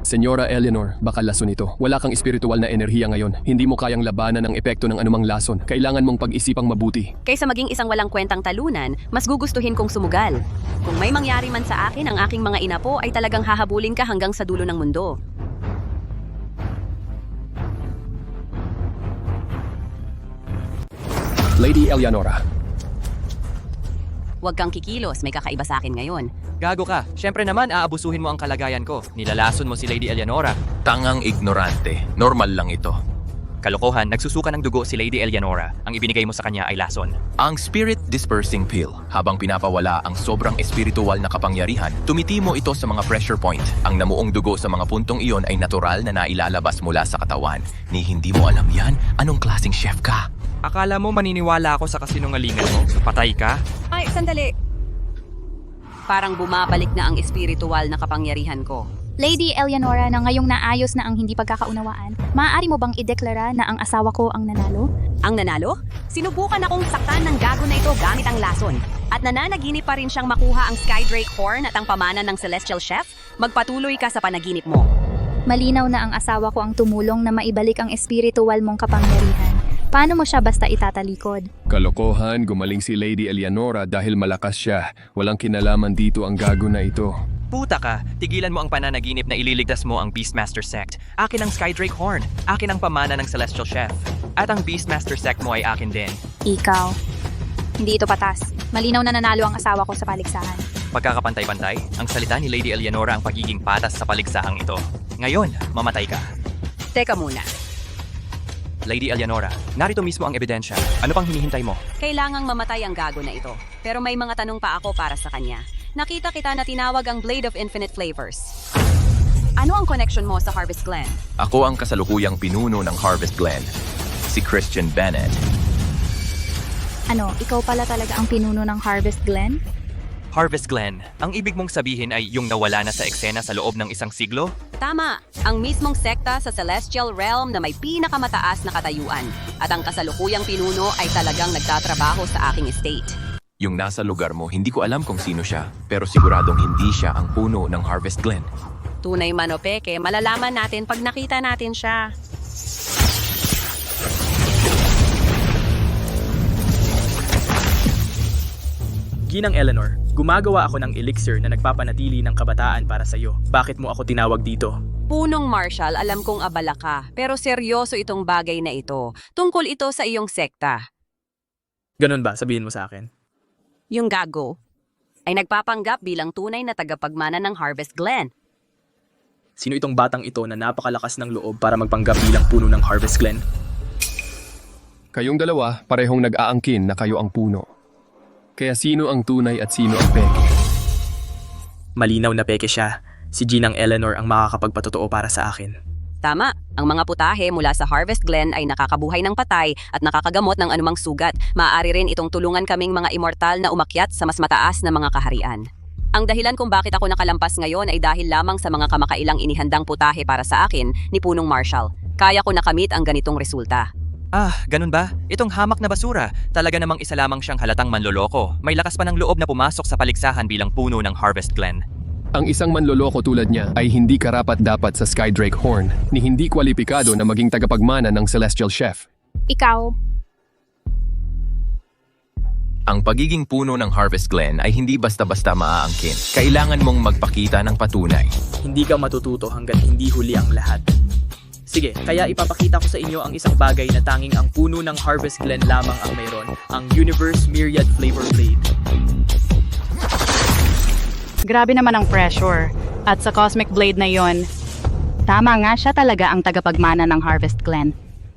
Senyora Eleanor, baka lason ito. Wala kang espiritual na enerhiya ngayon. Hindi mo kayang labanan ang epekto ng anumang lason. Kailangan mong pag-isipang mabuti. Kaysa maging isang walang kwentang talunan, mas gugustuhin kong sumugal. Kung may mangyari man sa akin, ang aking mga inapo ay talagang hahabulin ka hanggang sa dulo ng mundo. Lady Eleanora. Huwag kang kikilos, may kakaiba sa akin ngayon. Gago ka. Siyempre naman, aabusuhin mo ang kalagayan ko. Nilalason mo si Lady Eleanora. Tangang ignorante. Normal lang ito. Kalokohan, nagsusuka ng dugo si Lady Eleanora. Ang ibinigay mo sa kanya ay lason. Ang Spirit Dispersing Pill, habang pinapawala ang sobrang espiritual na kapangyarihan, tumitimo ito sa mga pressure point. Ang namuong dugo sa mga puntong iyon ay natural na nailalabas mula sa katawan. Ni hindi mo alam yan? Anong klaseng chef ka? Akala mo maniniwala ako sa kasinungalingan mo? Patay ka? Ay, sandali. Parang bumabalik na ang espiritual na kapangyarihan ko. Lady Eleanora, na ngayong naayos na ang hindi pagkakaunawaan, maaari mo bang ideklara na ang asawa ko ang nanalo? Ang nanalo? Sinubukan akong saktan ng gago na ito gamit ang lason. At nananaginip pa rin siyang makuha ang Skydrake Horn at ang pamana ng Celestial Chef? Magpatuloy ka sa panaginip mo. Malinaw na ang asawa ko ang tumulong na maibalik ang espiritual mong kapangyarihan. Paano mo siya basta itatalikod? Kalokohan, gumaling si Lady Eleanora dahil malakas siya. Walang kinalaman dito ang gago na ito. Puta ka, tigilan mo ang pananaginip na ililigtas mo ang Beastmaster Sect. Akin ang Skydrake Horn. Akin ang pamana ng Celestial Chef. At ang Beastmaster Sect mo ay akin din. Ikaw. Hindi ito patas. Malinaw na nanalo ang asawa ko sa paligsahan. Pagkakapantay-pantay, ang salita ni Lady Eleanora ang pagiging patas sa paligsahang ito. Ngayon, mamatay ka. Teka muna. Lady Eleanora, narito mismo ang ebidensya. Ano pang hinihintay mo? Kailangang mamatay ang gago na ito. Pero may mga tanong pa ako para sa kanya. Nakita kita na tinawag ang Blade of Infinite Flavors. Ano ang connection mo sa Harvest Glen? Ako ang kasalukuyang pinuno ng Harvest Glen, si Christian Bennett. Ano, ikaw pala talaga ang pinuno ng Harvest Glen? Harvest Glen, ang ibig mong sabihin ay yung nawala na sa eksena sa loob ng isang siglo? Tama, ang mismong sekta sa Celestial Realm na may pinakamataas na katayuan. At ang kasalukuyang pinuno ay talagang nagtatrabaho sa aking estate. Yung nasa lugar mo, hindi ko alam kung sino siya, pero siguradong hindi siya ang puno ng Harvest Glen. Tunay man o peke, malalaman natin pag nakita natin siya. Ginang Eleanor, gumagawa ako ng elixir na nagpapanatili ng kabataan para sa iyo. Bakit mo ako tinawag dito? Punong Marshall, alam kong abala ka, pero seryoso itong bagay na ito. Tungkol ito sa iyong sekta. Ganun ba? Sabihin mo sa akin. Yung gago ay nagpapanggap bilang tunay na tagapagmana ng Harvest Glen. Sino itong batang ito na napakalakas ng loob para magpanggap bilang puno ng Harvest Glen? Kayong dalawa, parehong nag-aangkin na kayo ang puno. Kaya sino ang tunay at sino ang peke? Malinaw na peke siya. Si Ginang Eleanor ang makakapagpatotoo para sa akin. Tama, ang mga putahe mula sa Harvest Glen ay nakakabuhay ng patay at nakakagamot ng anumang sugat. Maaari rin itong tulungan kaming mga immortal na umakyat sa mas mataas na mga kaharian. Ang dahilan kung bakit ako nakalampas ngayon ay dahil lamang sa mga kamakailang inihandang putahe para sa akin ni Punong Marshall. Kaya ko nakamit ang ganitong resulta. Ganun ba? Itong hamak na basura. Talaga namang isa lamang siyang halatang manloloko. May lakas pa ng loob na pumasok sa paligsahan bilang puno ng Harvest Glen. Ang isang manloloko tulad niya ay hindi karapat-dapat sa Skydrake Horn ni hindi kwalipikado na maging tagapagmana ng Celestial Chef. Ikaw, Ang pagiging puno ng Harvest Glen ay hindi basta-basta maaangkin. Kailangan mong magpakita ng patunay. Hindi ka matututo hanggat hindi huli ang lahat. Sige, kaya ipapakita ko sa inyo ang isang bagay na tanging ang puno ng Harvest Glen lamang ang mayroon, ang Universe Myriad Flavor Blade. Grabe naman ang pressure. At sa Cosmic Blade na yon, tama nga siya talaga ang tagapagmana ng Harvest Glen.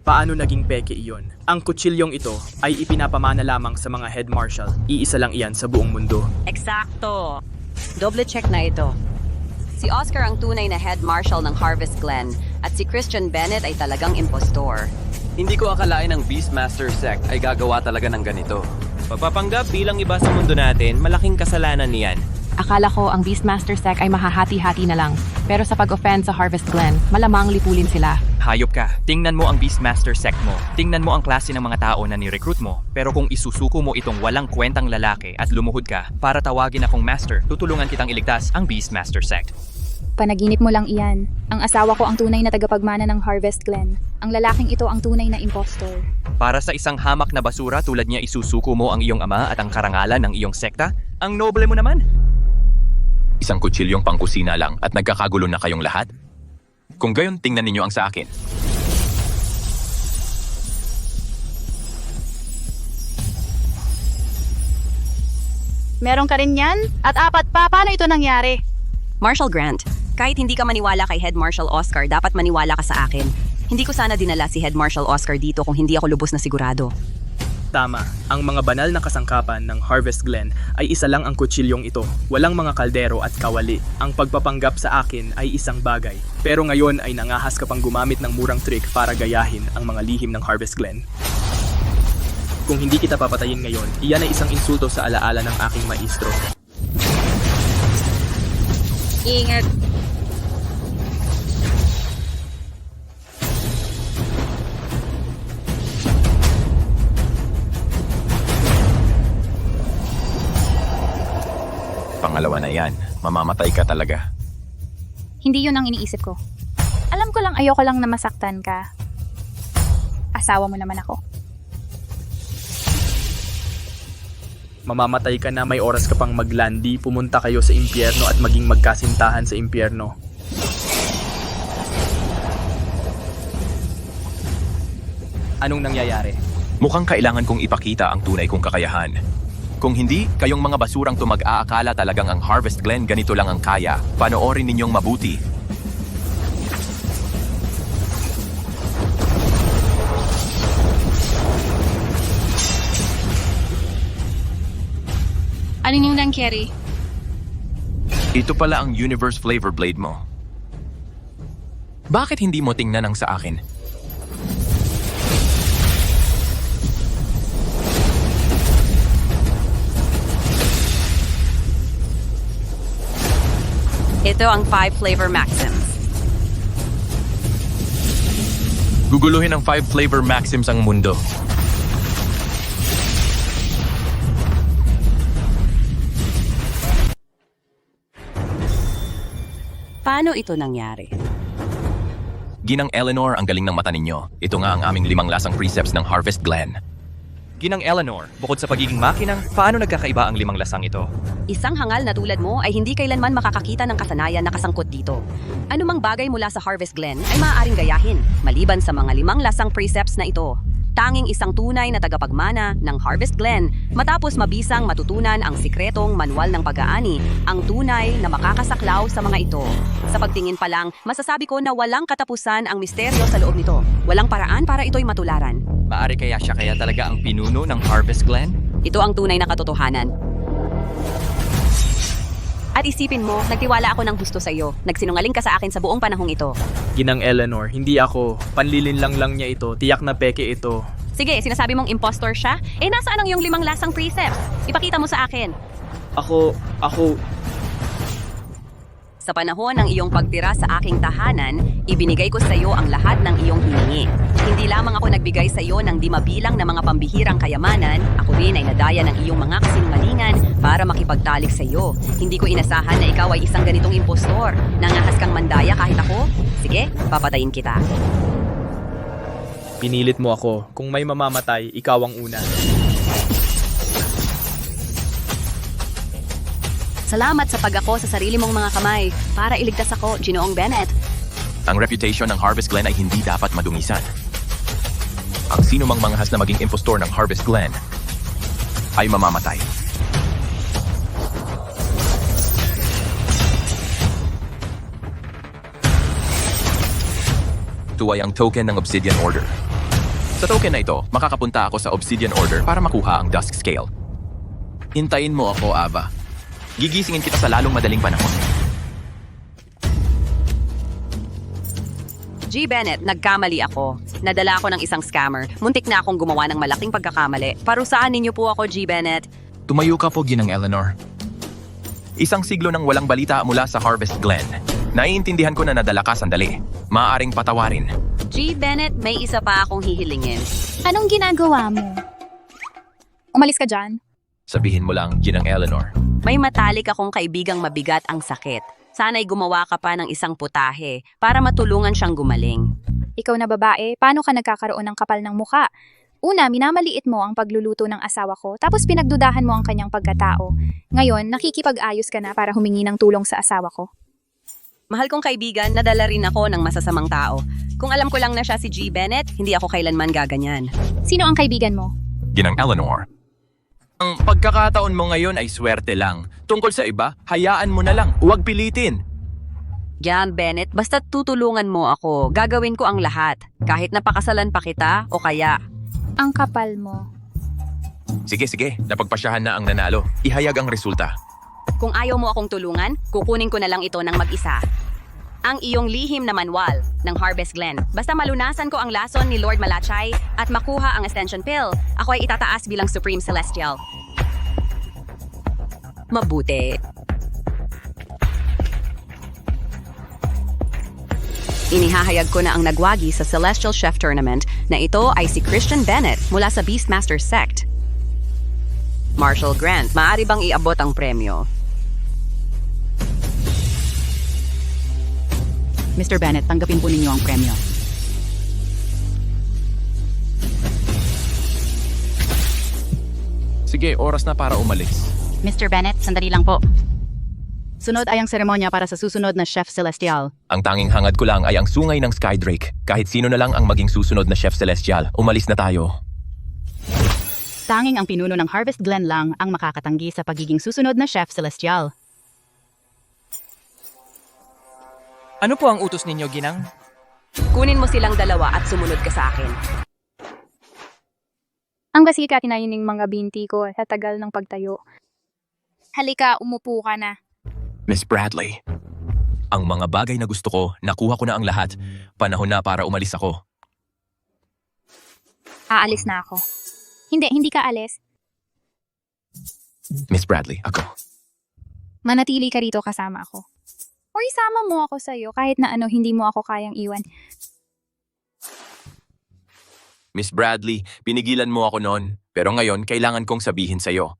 Paano naging peke iyon? Ang kutsilyong ito ay ipinapamana lamang sa mga head marshal. Iisa lang iyan sa buong mundo. Eksakto! Double check na ito. Si Oscar ang tunay na head marshal ng Harvest Glen at si Christian Bennett ay talagang impostor. Hindi ko akalain ang Beastmaster Sect ay gagawa talaga ng ganito. Pagpapanggap bilang iba sa mundo natin, malaking kasalanan niyan. Akala ko ang Beastmaster Sect ay mahahati-hati na lang. Pero sa pag-offend sa Harvest Glen, malamang lipulin sila. Hayop ka. Tingnan mo ang Beastmaster Sect mo. Tingnan mo ang klase ng mga tao na ni-recruit mo. Pero kung isusuko mo itong walang kwentang lalaki at lumuhod ka para tawagin akong master, tutulungan kitang iligtas ang Beastmaster Sect. panaginip mo lang iyan. Ang asawa ko ang tunay na tagapagmana ng Harvest Glen. Ang lalaking ito ang tunay na impostor. Para sa isang hamak na basura tulad niya isusuko mo ang iyong ama at ang karangalan ng iyong sekta? Ang noble mo naman! Isang kutsilyong pangkusina lang at nagkakagulo na kayong lahat? Kung gayon, tingnan ninyo ang sa akin. Meron ka rin yan? At apat pa, paano ito nangyari? Marshal Grant, kahit hindi ka maniwala kay Head Marshal Oscar, dapat maniwala ka sa akin. Hindi ko sana dinala si Head Marshal Oscar dito kung hindi ako lubos na sigurado. Tama, ang mga banal na kasangkapan ng Harvest Glen ay isa lang ang kutsilyong ito. Walang mga kaldero at kawali. Ang pagpapanggap sa akin ay isang bagay. Pero ngayon ay nangahas ka pang gumamit ng murang trick para gayahin ang mga lihim ng Harvest Glen. Kung hindi kita papatayin ngayon, iyan ay isang insulto sa alaala ng aking maestro. Ingat. Pangalawa na yan, mamamatay ka talaga. Hindi yun ang iniisip ko. Alam ko lang ayoko lang na masaktan ka. Asawa mo naman ako. Mamamatay ka na, may oras ka pang maglandi, pumunta kayo sa impyerno at maging magkasintahan sa impyerno. Anong nangyayari? Mukhang kailangan kong ipakita ang tunay kong kakayahan. Kung hindi, kayong mga basurang to mag-aakala talagang ang Harvest Glen ganito lang ang kaya. Panoorin ninyong mabuti. Ano yung nangyari? Ito pala ang Universe Flavor Blade mo. Bakit hindi mo tingnan ang sa akin? Ito ang 5 Flavor Maxims. Guguluhin ng 5 Flavor Maxims ang mundo. Paano ito nangyari? Ginang Eleanor, ang galing ng mata ninyo. Ito nga ang aming 5 lasang precepts ng Harvest Glen. Ginang Eleanor, bukod sa pagiging makinang, paano nagkakaiba ang 5 lasang ito? Isang hangal na tulad mo ay hindi kailanman makakakita ng kasanayan na kasangkot dito. Anumang bagay mula sa Harvest Glen ay maaaring gayahin, maliban sa mga 5 lasang precepts na ito. Tanging isang tunay na tagapagmana ng Harvest Glen matapos mabisang matutunan ang sikretong manual ng pag-aani, ang tunay na makakasaklaw sa mga ito. Sa pagtingin pa lang, masasabi ko na walang katapusan ang misteryo sa loob nito. Walang paraan para ito'y matularan. Maari kaya siya kaya talaga ang pinuno ng Harvest Glen? Ito ang tunay na katotohanan. At isipin mo, nagtiwala ako ng gusto sa iyo. Nagsinungaling ka sa akin sa buong panahong ito. Ginang Eleanor, hindi ako. Panlilinlang lang niya ito. Tiyak na peke ito. Sige, sinasabi mong impostor siya? Nasaan ang iyong 5 lasang precepts? Ipakita mo sa akin. Ako... Sa panahon ng iyong pagtira sa aking tahanan, ibinigay ko sa iyo ang lahat ng iyong hiningi. Hindi lamang ako nagbigay sa iyo ng di mabilang na mga pambihirang kayamanan, ako rin ay nadaya ng iyong mga kasinungalingan para makipagtalik sa iyo. Hindi ko inasahan na ikaw ay isang ganitong impostor. Nangahas kang mandaya kahit ako? Sige, papatayin kita. Pinilit mo ako. Kung may mamamatay, ikaw ang una. Salamat sa pag-ako sa sarili mong mga kamay para iligtas ako, Ginoong Bennett. Ang reputation ng Harvest Glen ay hindi dapat madungisan. Ang sino mang manghas na maging impostor ng Harvest Glen ay mamamatay. Ito ay ang token ng Obsidian Order. Sa token na ito, makakapunta ako sa Obsidian Order para makuha ang Dusk Scale. Hintayin mo ako, Ava. Gigisingin kita sa lalong madaling panahon. G. Bennett, nagkamali ako. Nadala ako ng isang scammer. Muntik na akong gumawa ng malaking pagkakamali. Parusaan ninyo po ako, G. Bennett. Tumayo ka po, Ginang Eleanor. Isang siglo nang walang balita mula sa Harvest Glen. Naiintindihan ko na nadala ka sandali. Maaaring patawarin. G. Bennett, may isa pa akong hihilingin. Anong ginagawa mo? Umalis ka dyan? Sabihin mo lang, Ginang Eleanor. May matalik akong kaibigang mabigat ang sakit. Sana'y gumawa ka pa ng isang putahe para matulungan siyang gumaling. Ikaw na babae, paano ka nagkakaroon ng kapal ng muka? Una, minamaliit mo ang pagluluto ng asawa ko, tapos pinagdudahan mo ang kanyang pagkatao. Ngayon, nakikipag-ayos ka na para humingi ng tulong sa asawa ko. Mahal kong kaibigan, nadala rin ako ng masasamang tao. Kung alam ko lang na siya si G. Bennett, hindi ako kailanman gaganyan. Sino ang kaibigan mo? Ginang Eleanor. Ang pagkakataon mo ngayon ay swerte lang. Tungkol sa iba, hayaan mo na lang. Huwag pilitin. Jan Bennett, basta tutulungan mo ako. Gagawin ko ang lahat. Kahit napakasalan pa kita o kaya. Ang kapal mo. Sige, napagpasyahan na ang nanalo. Ihayag ang resulta. Kung ayaw mo akong tulungan, kukunin ko na lang ito ng mag-isa. Ang iyong lihim na manual ng Harvest Glen. Basta malunasan ko ang lason ni Lord Malachay at makuha ang Ascension Pill, ako ay itataas bilang Supreme Celestial. Mabuti. Inihahayag ko na ang nagwagi sa Celestial Chef Tournament na ito ay si Christian Bennett mula sa Beastmaster Sect. Marshall Grant, maaari bang iabot ang premyo? Mr. Bennett, tanggapin po ninyo ang premyo. Sige, oras na para umalis. Mr. Bennett, sandali lang po. Sunod ay ang seremonya para sa susunod na Chef Celestial. Ang tanging hangad ko lang ay ang sungay ng Skydrake. Kahit sino na lang ang maging susunod na Chef Celestial, umalis na tayo. Tanging ang pinuno ng Harvest Glen lang ang makakatanggi sa pagiging susunod na Chef Celestial. Ano po ang utos ninyo, Ginang? Kunin mo silang dalawa at sumunod ka sa akin. Ang basika kinayining mga binti ko sa tagal ng pagtayo. Halika, umupo ka na. Miss Bradley, ang mga bagay na gusto ko, nakuha ko na ang lahat. Panahon na para umalis ako. Aalis na ako. Hindi ka alis. Miss Bradley, ako. Manatili ka rito kasama ako. O isama mo ako sa'yo kahit na hindi mo ako kayang iwan. Miss Bradley, pinigilan mo ako noon. Pero ngayon, kailangan kong sabihin sa'yo.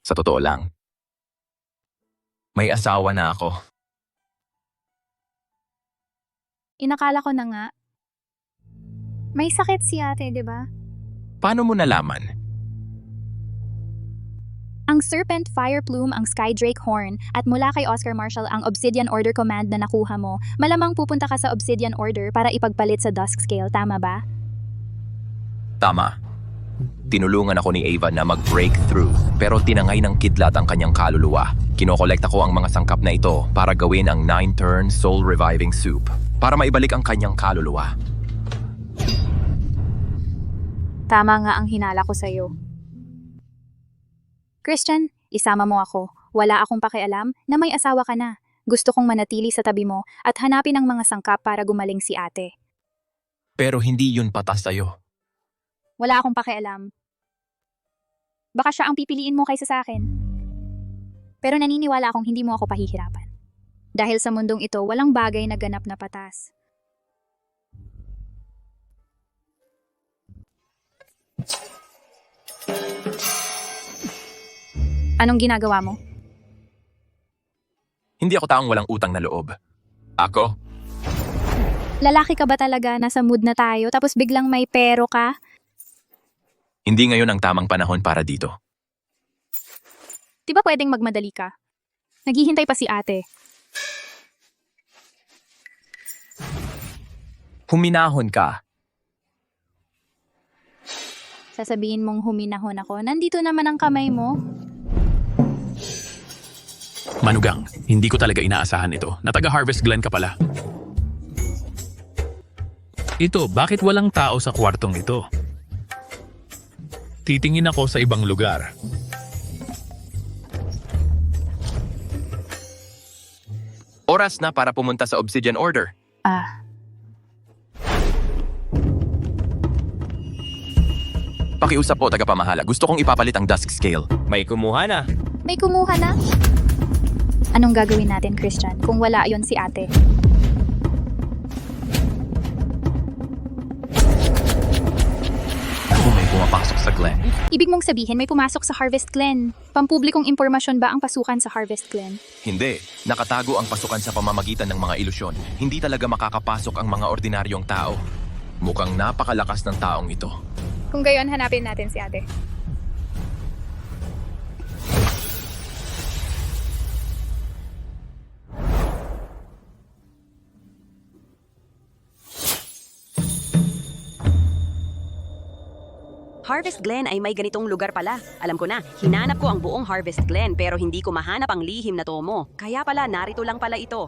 Sa totoo lang. May asawa na ako. Inakala ko na nga. May sakit si ate, di ba? Paano mo nalaman? Ang Serpent Fire Plume ang Skydrake Horn at mula kay Oscar Marshall ang Obsidian Order Command na nakuha mo, malamang pupunta ka sa Obsidian Order para ipagpalit sa Dusk Scale, tama ba? Tama. Tinulungan ako ni Ava na mag-breakthrough pero tinangay ng kidlat ang kanyang kaluluwa. Kinokolekta ko ang mga sangkap na ito para gawin ang 9-turn soul reviving soup para maibalik ang kanyang kaluluwa. Tama nga ang hinala ko sa'yo. Christian, isama mo ako. Wala akong pakialam na may asawa ka na. Gusto kong manatili sa tabi mo at hanapin ang mga sangkap para gumaling si ate. Pero hindi yun patas sa'yo. Wala akong pakialam. Baka siya ang pipiliin mo kaysa sa akin. Pero naniniwala akong hindi mo ako pahihirapan. Dahil sa mundong ito, walang bagay na ganap na patas. Anong ginagawa mo? Hindi ako taong walang utang na loob. Ako? Lalaki ka ba talaga? Nasa mood na tayo tapos biglang may pero ka? Hindi ngayon ang tamang panahon para dito. Di ba pwedeng magmadali ka? Naghihintay pa si ate. Huminahon ka. Sasabihin mong huminahon ako, nandito naman ang kamay mo. Manugang, hindi ko talaga inaasahan ito na taga-Harvest Glen ka pala. Ito, bakit walang tao sa kwartong ito? Titingin ako sa ibang lugar. Oras na para pumunta sa Obsidian Order. Pakiusap po, tagapamahala. Gusto kong ipapalit ang Dusk Scale. May kumuha na. May kumuha na? Anong gagawin natin, Christian, kung wala yon si ate? Ako may pumapasok sa Glen. Ibig mong sabihin may pumasok sa Harvest Glen. Pampublikong impormasyon ba ang pasukan sa Harvest Glen? Hindi. Nakatago ang pasukan sa pamamagitan ng mga ilusyon. Hindi talaga makakapasok ang mga ordinaryong tao. Mukhang napakalakas ng taong ito. Kung gayon, hanapin natin si ate. Harvest Glen ay may ganitong lugar pala. Alam ko na, hinanap ko ang buong Harvest Glen pero hindi ko mahanap ang lihim na tomo. Kaya pala, narito lang pala ito.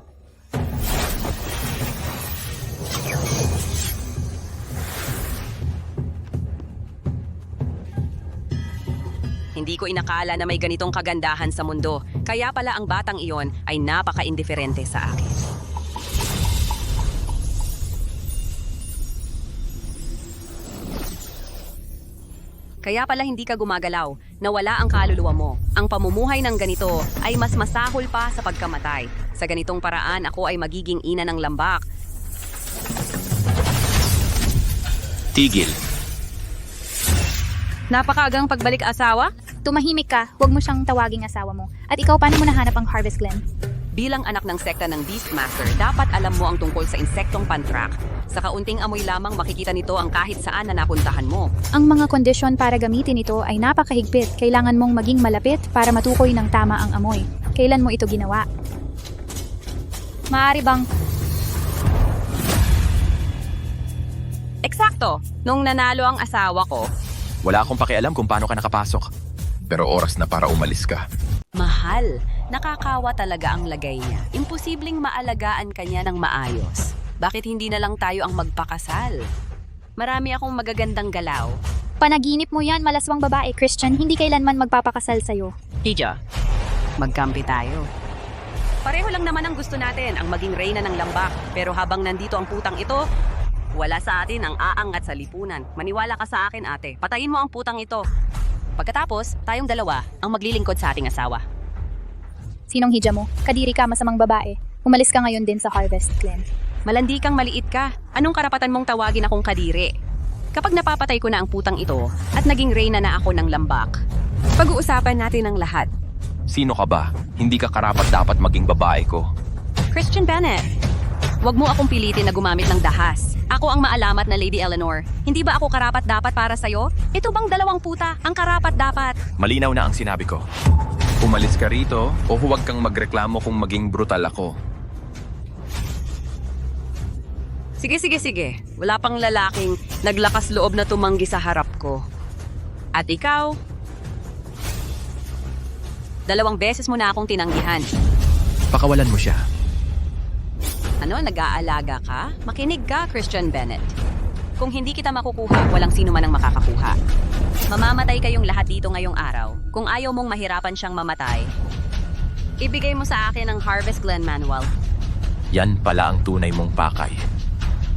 Hindi ko inakala na may ganitong kagandahan sa mundo. Kaya pala ang batang iyon ay napaka-indiferente sa akin. Kaya pala hindi ka gumagalaw, nawala ang kaluluwa mo. Ang pamumuhay ng ganito ay mas masahol pa sa pagkamatay. Sa ganitong paraan, ako ay magiging ina ng lambak. Tigil. Napakaagang pagbalik asawa? Tumahimik ka, huwag mo siyang tawaging asawa mo. At ikaw, paano mo nahanap ang Harvest Glen? Bilang anak ng sekta ng Beastmaster, dapat alam mo ang tungkol sa insektong pantrak. Sa kaunting amoy lamang makikita nito ang kahit saan na napuntahan mo. Ang mga kondisyon para gamitin ito ay napakahigpit. Kailangan mong maging malapit para matukoy ng tama ang amoy. Kailan mo ito ginawa? Maaari bang... Eksakto! Nung nanalo ang asawa ko, Wala akong pakialam kung paano ka nakapasok. Pero oras na para umalis ka. mahal, nakakawa talaga ang lagay niya. Imposibleng maalagaan kanya ng maayos. Bakit hindi na lang tayo ang magpakasal? Marami akong magagandang galaw. Panaginip mo yan, malaswang babae, Christian. Hindi kailanman magpapakasal sa'yo. Hija, magkampi tayo. Pareho lang naman ang gusto natin, ang maging reyna ng lambak. Pero habang nandito ang putang ito, wala sa atin ang aangat sa lipunan. Maniwala ka sa akin, ate. Patayin mo ang putang ito. Pagkatapos, tayong dalawa ang maglilingkod sa ating asawa. Sinong hija mo? Kadiri ka, masamang babae. Umalis ka ngayon din sa Harvest Glen. Malandi kang maliit ka. Anong karapatan mong tawagin akong kadiri? Kapag napapatay ko na ang putang ito at naging reyna na ako ng lambak, pag-uusapan natin ang lahat. Sino ka ba? Hindi ka karapat dapat maging babae ko. Christian Bennett, huwag mo akong pilitin na gumamit ng dahas. Ako ang maalamat na Lady Eleanor. Hindi ba ako karapat-dapat para sa'yo? Ito bang dalawang puta ang karapat-dapat? Malinaw na ang sinabi ko. Umalis ka rito o huwag kang magreklamo kung maging brutal ako. Sige. Wala pang lalaking naglakas loob na tumanggi sa harap ko. At ikaw? 2 beses mo na akong tinanggihan. Pakawalan mo siya. Ano, nag-aalaga ka? Makinig ka, Christian Bennett. Kung hindi kita makukuha, walang sino man ang makakakuha. Mamamatay kayong lahat dito ngayong araw. Kung ayaw mong mahirapan siyang mamatay, ibigay mo sa akin ang Harvest Glen Manual. Yan pala ang tunay mong pakay.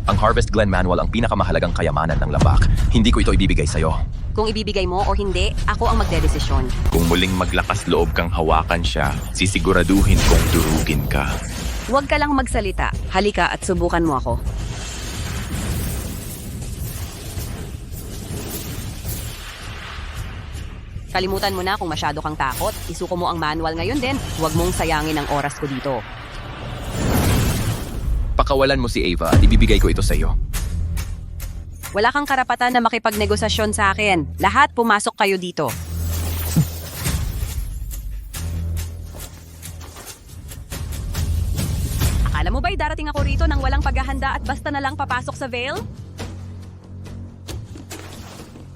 Ang Harvest Glen Manual ang pinakamahalagang kayamanan ng labak. Hindi ko ito ibibigay sa'yo. Kung ibibigay mo o hindi, ako ang magdedesisyon. Kung muling maglakas loob kang hawakan siya, sisiguraduhin kong durugin ka. Huwag ka lang magsalita. Halika at subukan mo ako. Kalimutan mo na kung masyado kang takot. Isuko mo ang manual ngayon din. Huwag mong sayangin ang oras ko dito. Pakawalan mo si Ava at ibibigay ko ito sa iyo. Wala kang karapatan na makipagnegosasyon sa akin. Lahat pumasok kayo dito. Akala mo ba'y darating ako rito nang walang paghahanda at basta na lang papasok sa Vale?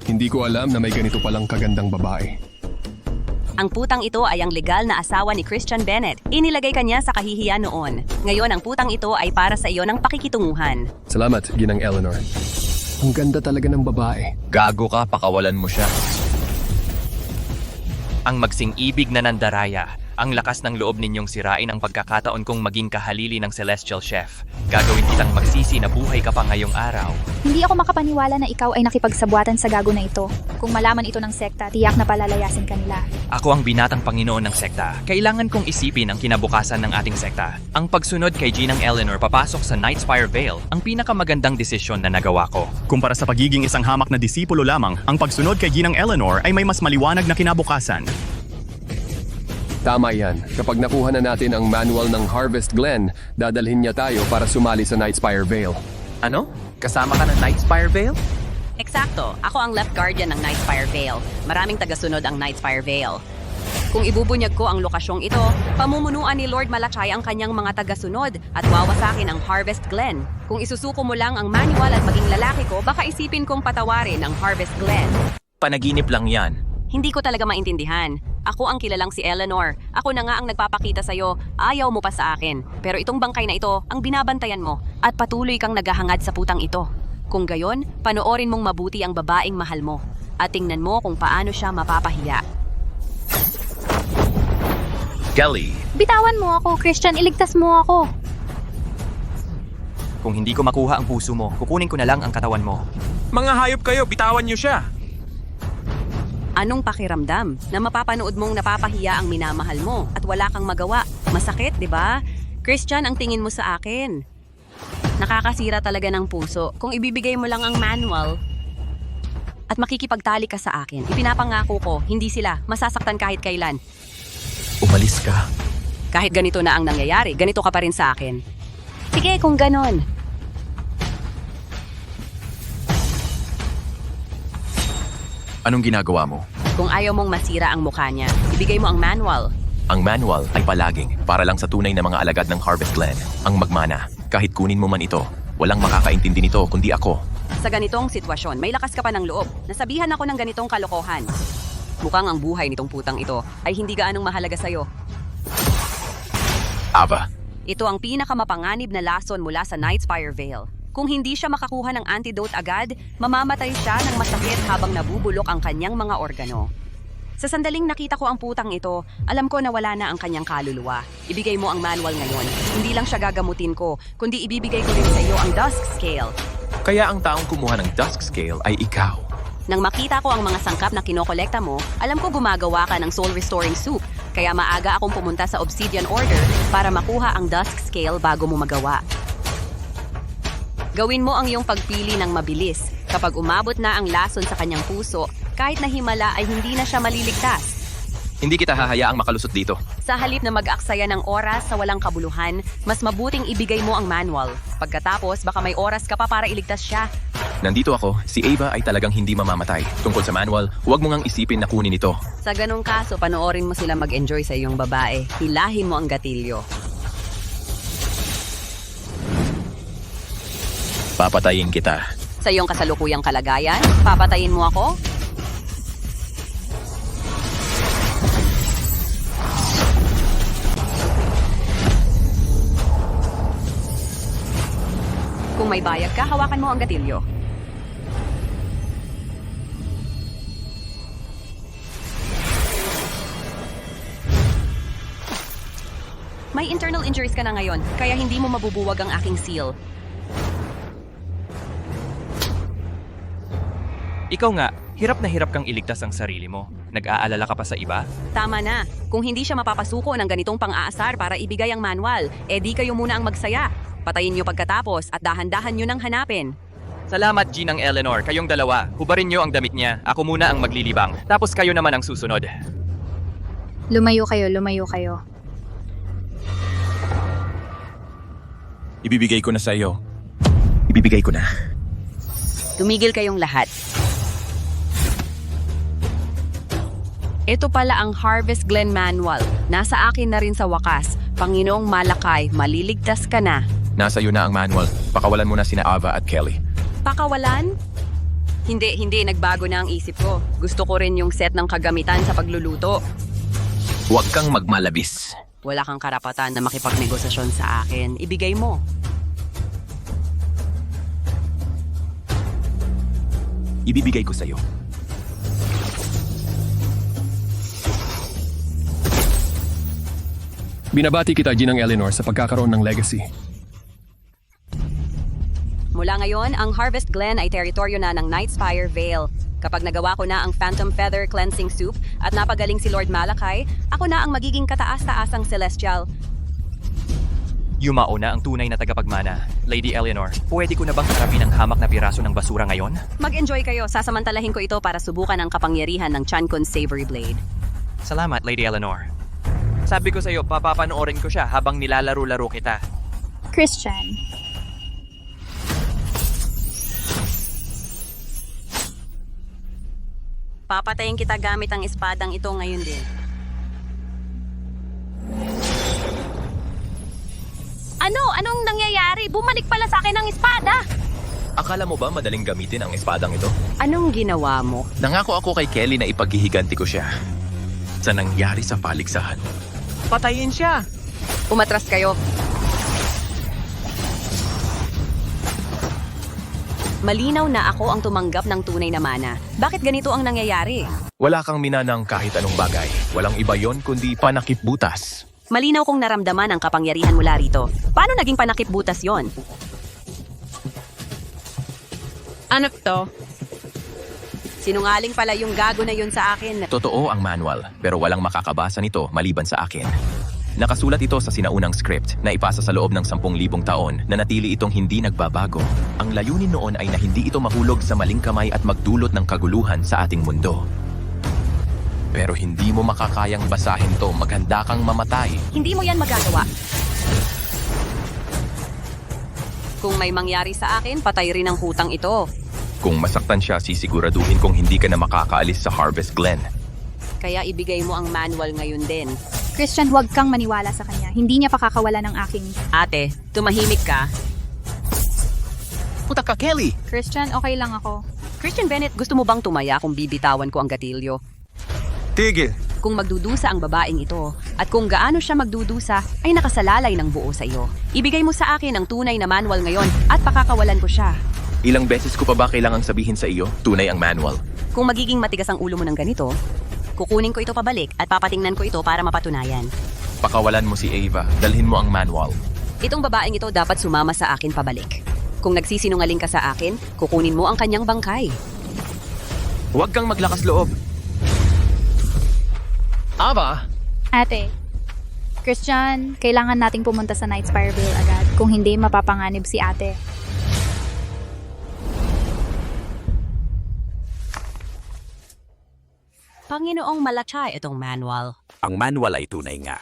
Hindi ko alam na may ganito palang kagandang babae. Ang putang ito ay ang legal na asawa ni Christian Bennett. Inilagay kanya sa kahihiyan noon. Ngayon ang putang ito ay para sa iyo ng pakikitunguhan. Salamat, Ginang Eleanor. Ang ganda talaga ng babae. Gago ka, pakawalan mo siya. Ang magsing-ibig na nandaraya. Ang lakas ng loob ninyong sirain ang pagkakataon kong maging kahalili ng Celestial Chef. Gagawin kitang magsisi na buhay ka pa ngayong araw. Hindi ako makapaniwala na ikaw ay nakipagsabuatan sa gago na ito. Kung malaman ito ng sekta, tiyak na palalayasin kanila. Ako ang binatang Panginoon ng sekta. Kailangan kong isipin ang kinabukasan ng ating sekta. Ang pagsunod kay Ginang Eleanor papasok sa Nightspire Vale, ang pinakamagandang desisyon na nagawa ko. Kumpara sa pagiging isang hamak na disipulo lamang, ang pagsunod kay Ginang Eleanor ay may mas maliwanag na kinabukasan. Tama yan. Kapag nakuha na natin ang manual ng Harvest Glen, dadalhin niya tayo para sumali sa Nightspire Vale. Ano? Kasama ka ng Nightspire Vale? Eksakto, ako ang left guardian ng Nightspire Vale. Maraming tagasunod ang Nightspire Vale. Kung ibubunyag ko ang lokasyong ito, pamumunuan ni Lord Malachay ang kanyang mga tagasunod at wawasakin ang Harvest Glen. Kung isusuko mo lang ang manual at maging lalaki ko, baka isipin kong patawarin ang Harvest Glen. Panaginip lang yan. Hindi ko talaga maintindihan. Ako ang kilalang si Eleanor. Ako na nga ang nagpapakita sa'yo. Ayaw mo pa sa akin. Pero itong bangkay na ito, ang binabantayan mo. At patuloy kang naghahangad sa putang ito. Kung gayon, panoorin mong mabuti ang babaeng mahal mo. At tingnan mo kung paano siya mapapahiya. Kelly, Bitawan mo ako, Christian. Iligtas mo ako. Kung hindi ko makuha ang puso mo, kukunin ko na lang ang katawan mo. Mga hayop kayo, bitawan niyo siya. Anong pakiramdam na mapapanood mong napapahiya ang minamahal mo at wala kang magawa? Masakit, di ba? Christian, ang tingin mo sa akin. Nakakasira talaga ng puso. Kung ibibigay mo lang ang manual at makikipagtali ka sa akin, ipinapangako ko, hindi sila masasaktan kahit kailan. umalis ka. Kahit ganito na ang nangyayari, ganito ka pa rin sa akin. Sige, kung ganon. Anong ginagawa mo? Kung ayaw mong masira ang mukha niya, ibigay mo ang manual. Ang manual ay palaging para lang sa tunay na mga alagad ng Harvest Glen. Ang magmana, kahit kunin mo man ito, walang makakaintindi nito kundi ako. Sa ganitong sitwasyon, may lakas ka pa ng loob. Nasabihan ako ng ganitong kalokohan. Mukhang ang buhay nitong putang ito ay hindi gaanong mahalaga sa'yo. Ava, Ito ang pinakamapanganib na lason mula sa Nightspire Vale. Kung hindi siya makakuha ng antidote agad, mamamatay siya ng masakit habang nabubulok ang kanyang mga organo. Sa sandaling nakita ko ang putang ito, alam ko na wala na ang kanyang kaluluwa. Ibigay mo ang manual ngayon. Hindi lang siya gagamutin ko, kundi ibibigay ko rin sa iyo ang Dusk Scale. kaya ang taong kumuha ng Dusk Scale ay ikaw. Nang makita ko ang mga sangkap na kinokolekta mo, alam ko gumagawa ka ng soul restoring soup. Kaya maaga akong pumunta sa Obsidian Order para makuha ang Dusk Scale bago mo magawa. Gawin mo ang iyong pagpili ng mabilis. Kapag umabot na ang lason sa kanyang puso, kahit na himala ay hindi na siya maliligtas. Hindi kita hahayaang makalusot dito. Sa halip na mag-aksaya ng oras sa walang kabuluhan, mas mabuting ibigay mo ang manual. Pagkatapos, baka may oras ka pa para iligtas siya. Nandito ako, si Ava ay talagang hindi mamamatay. Tungkol sa manual, huwag mo ngang isipin na kunin ito. Sa ganong kaso, panoorin mo sila mag-enjoy sa iyong babae. Hilahin mo ang gatilyo. Papatayin kita. Sa iyong kasalukuyang kalagayan, papatayin mo ako? Kung may bayag ka, hawakan mo ang gatilyo. May internal injuries ka na ngayon, kaya hindi mo mabubuwag ang aking seal. Ikaw nga, hirap na hirap kang iligtas ang sarili mo. Nag-aalala ka pa sa iba? Tama na. Kung hindi siya mapapasuko ng ganitong pang-aasar para ibigay ang manual, di kayo muna ang magsaya. Patayin niyo pagkatapos at dahan-dahan niyo nang hanapin. Salamat, Ginang Eleanor. Kayong dalawa. Hubarin niyo ang damit niya. Ako muna ang maglilibang. Tapos kayo naman ang susunod. Lumayo kayo, lumayo kayo. Ibibigay ko na sa iyo. Ibibigay ko na. Tumigil kayong lahat. Ito pala ang Harvest Glen Manual. Nasa akin na rin sa wakas. Panginoong Malakay, maliligtas ka na. Nasa iyo na ang manual. Pakawalan mo na sina Ava at Kelly. Pakawalan? Hindi. Nagbago na ang isip ko. Gusto ko rin yung set ng kagamitan sa pagluluto. Huwag kang magmalabis. Wala kang karapatan na makipagnegosasyon sa akin. Ibigay mo. Ibibigay ko sa iyo. Binabati kita, Ginang Eleanor, sa pagkakaroon ng legacy. Mula ngayon, ang Harvest Glen ay teritoryo na ng Nightspire Vale. Kapag nagawa ko na ang Phantom Feather Cleansing Soup at napagaling si Lord Malakay, ako na ang magiging kataas-taasang Celestial. Yumao na ang tunay na tagapagmana. Lady Eleanor, pwede ko na bang harapin ang hamak na piraso ng basura ngayon? Mag-enjoy kayo. Sasamantalahin ko ito para subukan ang kapangyarihan ng Chancon Savory Blade. Salamat, Lady Eleanor. Sabi ko sa'yo, papapanoorin ko siya habang nilalaro-laro kita. Christian. Papatayin kita gamit ang espadang ito ngayon din. Anong nangyayari? Bumalik pala sa akin ang espada! Akala mo ba madaling gamitin ang espadang ito? Anong ginawa mo? Nangako ako kay Kelly na ipaghihiganti ko siya. Sa nangyari sa paligsahan. Patayin siya! Umatras kayo. Malinaw na ako ang tumanggap ng tunay na mana. Bakit ganito ang nangyayari? Wala kang minanang kahit anong bagay. Walang iba yon kundi panakip butas. Malinaw kong naramdaman ang kapangyarihan mula rito. Paano naging panakip butas yon? Ano to? Sinungaling pala yung gago na yun sa akin. Totoo ang manual, pero walang makakabasa nito maliban sa akin. Nakasulat ito sa sinaunang script na ipasa sa loob ng 10,000 taon na natili itong hindi nagbabago. Ang layunin noon ay na hindi ito mahulog sa maling kamay at magdulot ng kaguluhan sa ating mundo. Pero hindi mo makakayang basahin to, maghanda kang mamatay. Hindi mo yan magagawa. Kung may mangyari sa akin, patay rin ang hutang ito. Kung masaktan siya, sisiguraduhin kong hindi ka na makakaalis sa Harvest Glen. Kaya ibigay mo ang manual ngayon din. Christian, huwag kang maniwala sa kanya. Hindi niya pakakawala ng aking... Ate, tumahimik ka. Puta ka, Kelly! Christian, okay lang ako. Christian Bennett, gusto mo bang tumaya kung bibitawan ko ang gatilyo? Tigil! Kung magdudusa ang babaeng ito at kung gaano siya magdudusa ay nakasalalay ng buo sa iyo. Ibigay mo sa akin ang tunay na manual ngayon at pakakawalan ko siya. Ilang beses ko pa ba kailangang sabihin sa iyo, tunay ang manual? Kung magiging matigas ang ulo mo ng ganito, kukunin ko ito pabalik at papatingnan ko ito para mapatunayan. Pakawalan mo si Ava, dalhin mo ang manual. Itong babaeng ito dapat sumama sa akin pabalik. Kung nagsisinungaling ka sa akin, kukunin mo ang kanyang bangkay. Huwag kang maglakas loob. Ava! Ate, Christian, kailangan nating pumunta sa Nightspire Vale agad. Kung hindi, mapapanganib si ate. Panginoon. Panginoong Malachay itong manual. Ang manual ay tunay nga.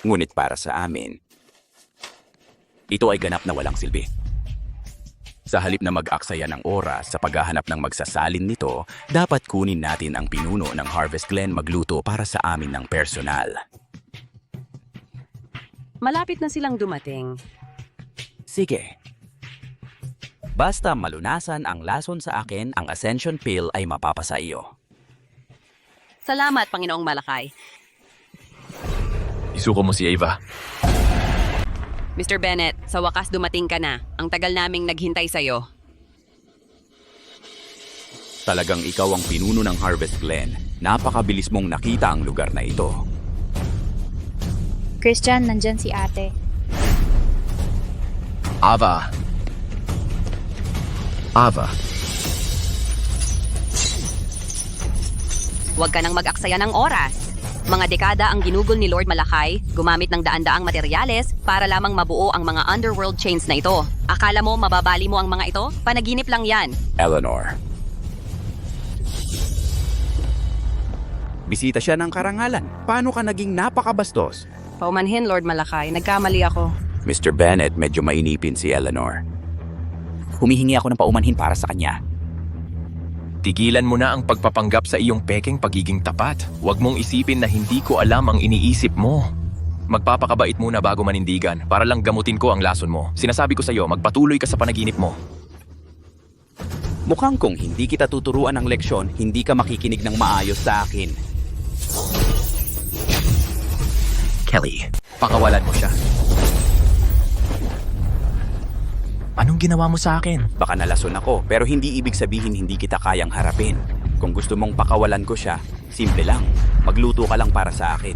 Ngunit para sa amin, ito ay ganap na walang silbi. Sa halip na mag-aksaya ng oras sa paghahanap ng magsasalin nito, dapat kunin natin ang pinuno ng Harvest Glen magluto para sa amin ng personal. Malapit na silang dumating. Sige. Basta malunasan ang lason sa akin, ang Ascension Pill ay mapapasa iyo. Salamat, Panginoong Malakay. Isuko mo si Ava. Mr. Bennett, sa wakas dumating ka na. Ang tagal naming naghintay sa'yo. Talagang ikaw ang pinuno ng Harvest Glen. Napakabilis mong nakita ang lugar na ito. Christian, nandyan si ate. Ava. Huwag ka nang mag-aksaya ng oras. Mga dekada ang ginugol ni Lord Malakay, gumamit ng daan-daang materyales para lamang mabuo ang mga underworld chains na ito. Akala mo mababali mo ang mga ito? Panaginip lang yan. Eleanor. Bisita siya ng karangalan. Paano ka naging napakabastos? Paumanhin, Lord Malakay. Nagkamali ako. Mr. Bennett, medyo mainipin si Eleanor. Humihingi ako ng paumanhin para sa kanya. Tigilan mo na ang pagpapanggap sa iyong pekeng pagiging tapat. Huwag mong isipin na hindi ko alam ang iniisip mo. Magpapakabait muna bago manindigan para lang gamutin ko ang lason mo. Sinasabi ko sa iyo, magpatuloy ka sa panaginip mo. Mukhang kung hindi kita tuturuan ng leksyon, hindi ka makikinig ng maayos sa akin. Kelly, pakawalan mo siya. Anong ginawa mo sa akin? Baka nalason ako, pero hindi ibig sabihin hindi kita kayang harapin. Kung gusto mong pakawalan ko siya, simple lang. Magluto ka lang para sa akin.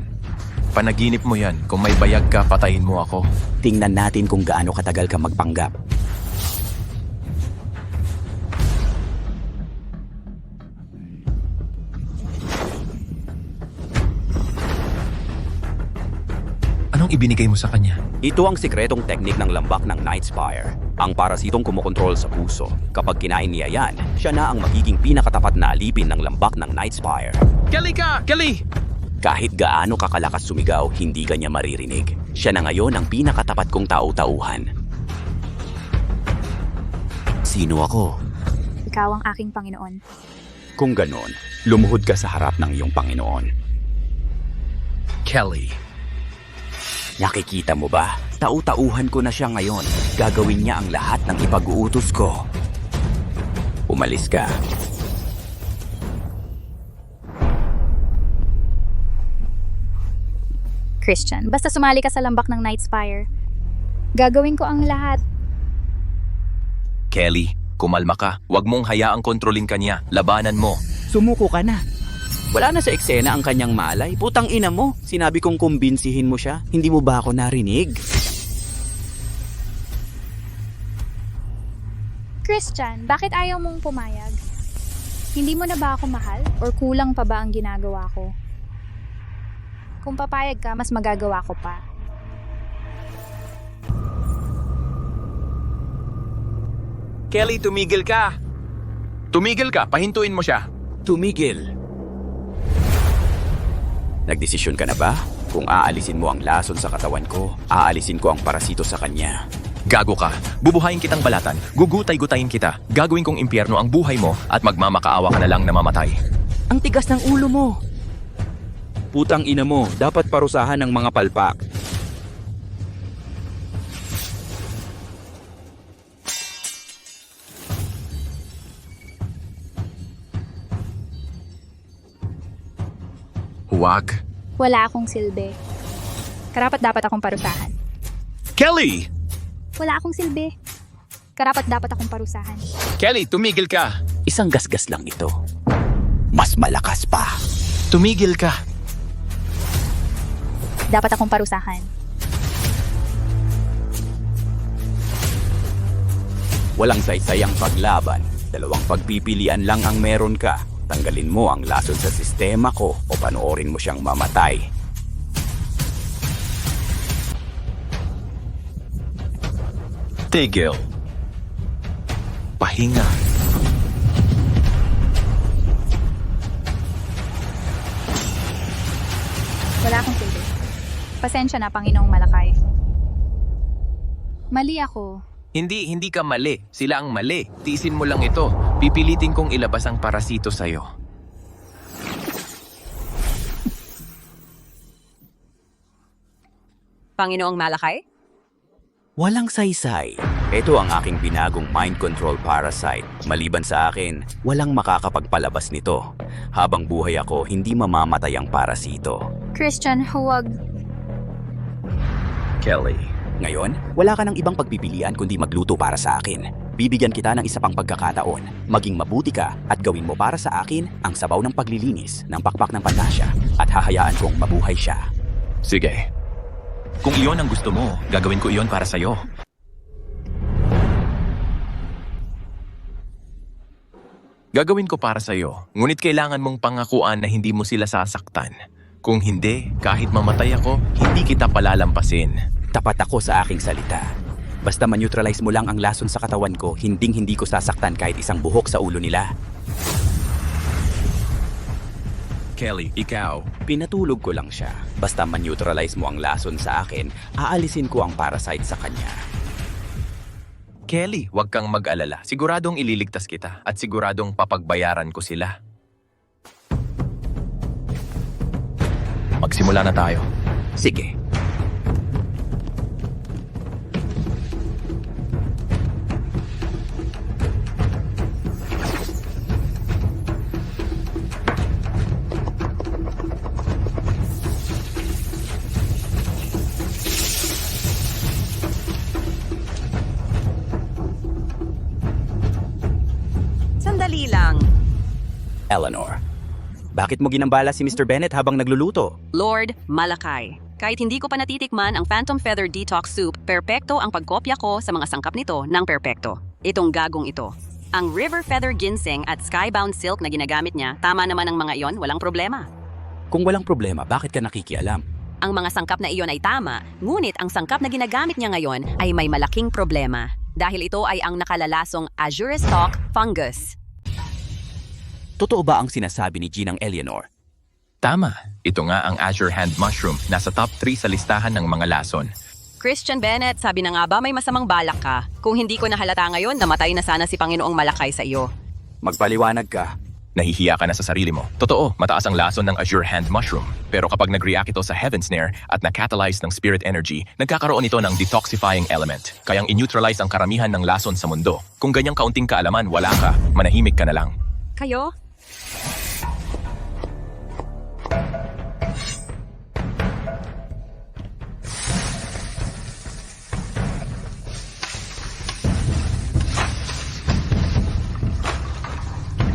Panaginip mo yan. Kung may bayag ka, patayin mo ako. Tingnan natin kung gaano katagal ka magpanggap. Anong ibinigay mo sa kanya? Ito ang sikretong teknik ng lambak ng Nightspire. Ang parasitong kumokontrol sa puso. Kapag kinain niya yan, siya na ang magiging pinakatapat na alipin ng lambak ng Nightspire. Kelly ka! Kelly! Kahit gaano kakalakas sumigaw, hindi ka niya maririnig. Siya na ngayon ang pinakatapat kong tau-tauhan. Sino ako? Ikaw ang aking Panginoon. Kung ganon, lumuhod ka sa harap ng iyong Panginoon. Kelly. Nakikita mo ba? Tau-tauhan ko na siya ngayon. Gagawin niya ang lahat ng ipag-uutos ko. Umalis ka. Christian, basta sumali ka sa lambak ng Nightspire. Gagawin ko ang lahat. Kelly, kumalma ka. Huwag mong hayaang kontrolin ka niya. Labanan mo. Sumuko ka na. Wala na sa eksena ang kanyang malay. Putang ina mo. Sinabi kong kumbinsihin mo siya. Hindi mo ba ako narinig? Christian, bakit ayaw mong pumayag? Hindi mo na ba ako mahal? Or kulang pa ba ang ginagawa ko? Kung papayag ka, mas magagawa ko pa. Kelly, tumigil ka. Tumigil ka. Pahintuin mo siya. Tumigil. Nagdesisyon ka na ba? Kung aalisin mo ang lason sa katawan ko, aalisin ko ang parasito sa kanya. Gago ka. Bubuhayin kitang balatan. Gugutay-gutayin kita. Gagawin kong impyerno ang buhay mo at magmamakaawa ka na lang na mamatay. Ang tigas ng ulo mo. Putang ina mo, dapat parusahan ng mga palpak. Huwag. Wala akong silbi. Karapat-dapat akong parusahan. Kelly! Wala akong silbi. Karapat-dapat akong parusahan. Kelly, tumigil ka. Isang gasgas lang ito. Mas malakas pa. Tumigil ka. Dapat akong parusahan. Walang saysayang paglaban. Dalawang pagpipilian lang ang meron ka. Tanggalin mo ang lason sa sistema ko o panoorin mo siyang mamatay. Tigil. Pahinga. Pasensya na, Panginoong Malakay. Mali ako. Hindi ka mali. Sila ang mali. Tiisin mo lang ito. Pipilitin kong ilabas ang parasito sa'yo. Panginoong Malakay? Walang saysay. Ito ang aking binagong mind control parasite. Maliban sa akin, walang makakapagpalabas nito. Habang buhay ako, hindi mamamatay ang parasito. Christian, huwag. Kelly. Ngayon, wala ka ng ibang pagpipilian kundi magluto para sa akin. Bibigyan kita ng isa pang pagkakataon. Maging mabuti ka at gawin mo para sa akin ang sabaw ng paglilinis ng pakpak ng pantasya at hahayaan kong mabuhay siya. Sige. Kung iyon ang gusto mo, gagawin ko iyon para sa'yo. Gagawin ko para sa'yo, ngunit kailangan mong pangakuan na hindi mo sila sasaktan. Kung hindi, kahit mamatay ako, hindi kita palalampasin. Tapat ako sa aking salita. Basta ma-neutralize mo lang ang lason sa katawan ko, hinding-hindi ko sasaktan kahit isang buhok sa ulo nila. Kelly, ikaw. Pinatulog ko lang siya. Basta ma-neutralize mo ang lason sa akin, aalisin ko ang parasite sa kanya. Kelly, huwag kang mag-alala. Siguradong ililigtas kita at siguradong papagbayaran ko sila. Magsimula na tayo. Sige. Sandali lang. Eleanor, bakit mo ginambala si Mr. Bennett habang nagluluto? Lord Malakay. Kahit hindi ko pa natitikman ang Phantom Feather Detox Soup, perpekto ang pagkopya ko sa mga sangkap nito ng perpekto. Itong gagong ito. Ang River Feather Ginseng at Skybound Silk na ginagamit niya, tama naman ang mga iyon, walang problema. Kung walang problema, bakit ka nakikialam? Ang mga sangkap na iyon ay tama, ngunit ang sangkap na ginagamit niya ngayon ay may malaking problema. Dahil ito ay ang nakalalasong Azure Stalk Fungus. Totoo ba ang sinasabi ni Ginang Eleanor? Tama. Ito nga ang Azure Hand Mushroom. Nasa top 3 sa listahan ng mga lason. Christian Bennett, sabi na nga ba may masamang balak ka? Kung hindi ko nahalata ngayon, namatay na sana si Panginoong Malakay sa iyo. Magpaliwanag ka. Nahihiya ka na sa sarili mo. Totoo, mataas ang lason ng Azure Hand Mushroom. Pero kapag nag-react ito sa Heaven Snare at na-catalyze ng Spirit Energy, nagkakaroon ito ng detoxifying element. Kayang in-neutralize ang karamihan ng lason sa mundo. Kung ganyang kaunting kaalaman, wala ka. Manahimik ka na lang. Kayo?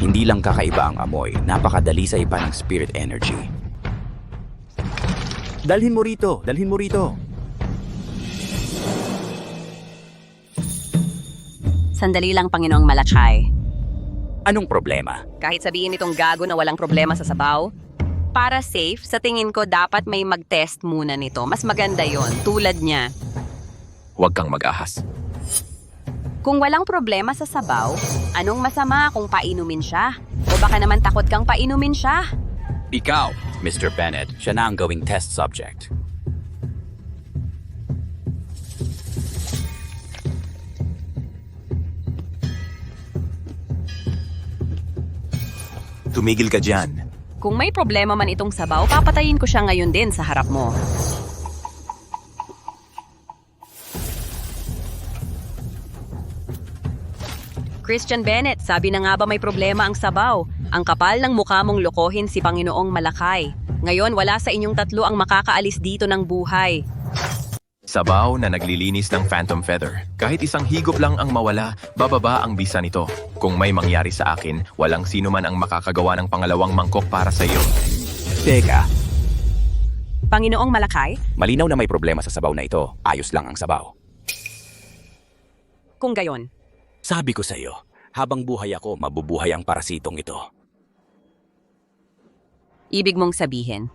Hindi lang kakaiba ang amoy, napakadalisay pa ng Spirit Energy. Dalhin mo rito! Dalhin mo rito! Sandali lang, Panginoong Malakay. Anong problema? Kahit sabihin nitong gago na walang problema sa sabaw, para safe, sa tingin ko dapat may mag-test muna nito. Mas maganda yon tulad niya. Huwag kang mag-ahas. Kung walang problema sa sabaw, anong masama kung painumin siya? O baka naman takot kang painumin siya? Ikaw, Mr. Bennett, siya na ang gawing test subject. Tumigil ka dyan. Kung may problema man itong sabaw, papatayin ko siya ngayon din sa harap mo. Christian Bennett, sabi na nga ba may problema ang sabaw? Ang kapal ng mukha mong lokohin si Panginoong Malakay. Ngayon, wala sa inyong tatlo ang makakaalis dito ng buhay. Sabaw na naglilinis ng Phantom Feather. Kahit isang higop lang ang mawala, bababa ang bisa nito. Kung may mangyari sa akin, walang sino man ang makakagawa ng pangalawang mangkok para sa iyo. Teka, Panginoong Malakay, malinaw na may problema sa sabaw na ito. Ayos lang ang sabaw. kung gayon. Sabi ko sa iyo, habang buhay ako, mabubuhay ang parasitong ito. Ibig mong sabihin,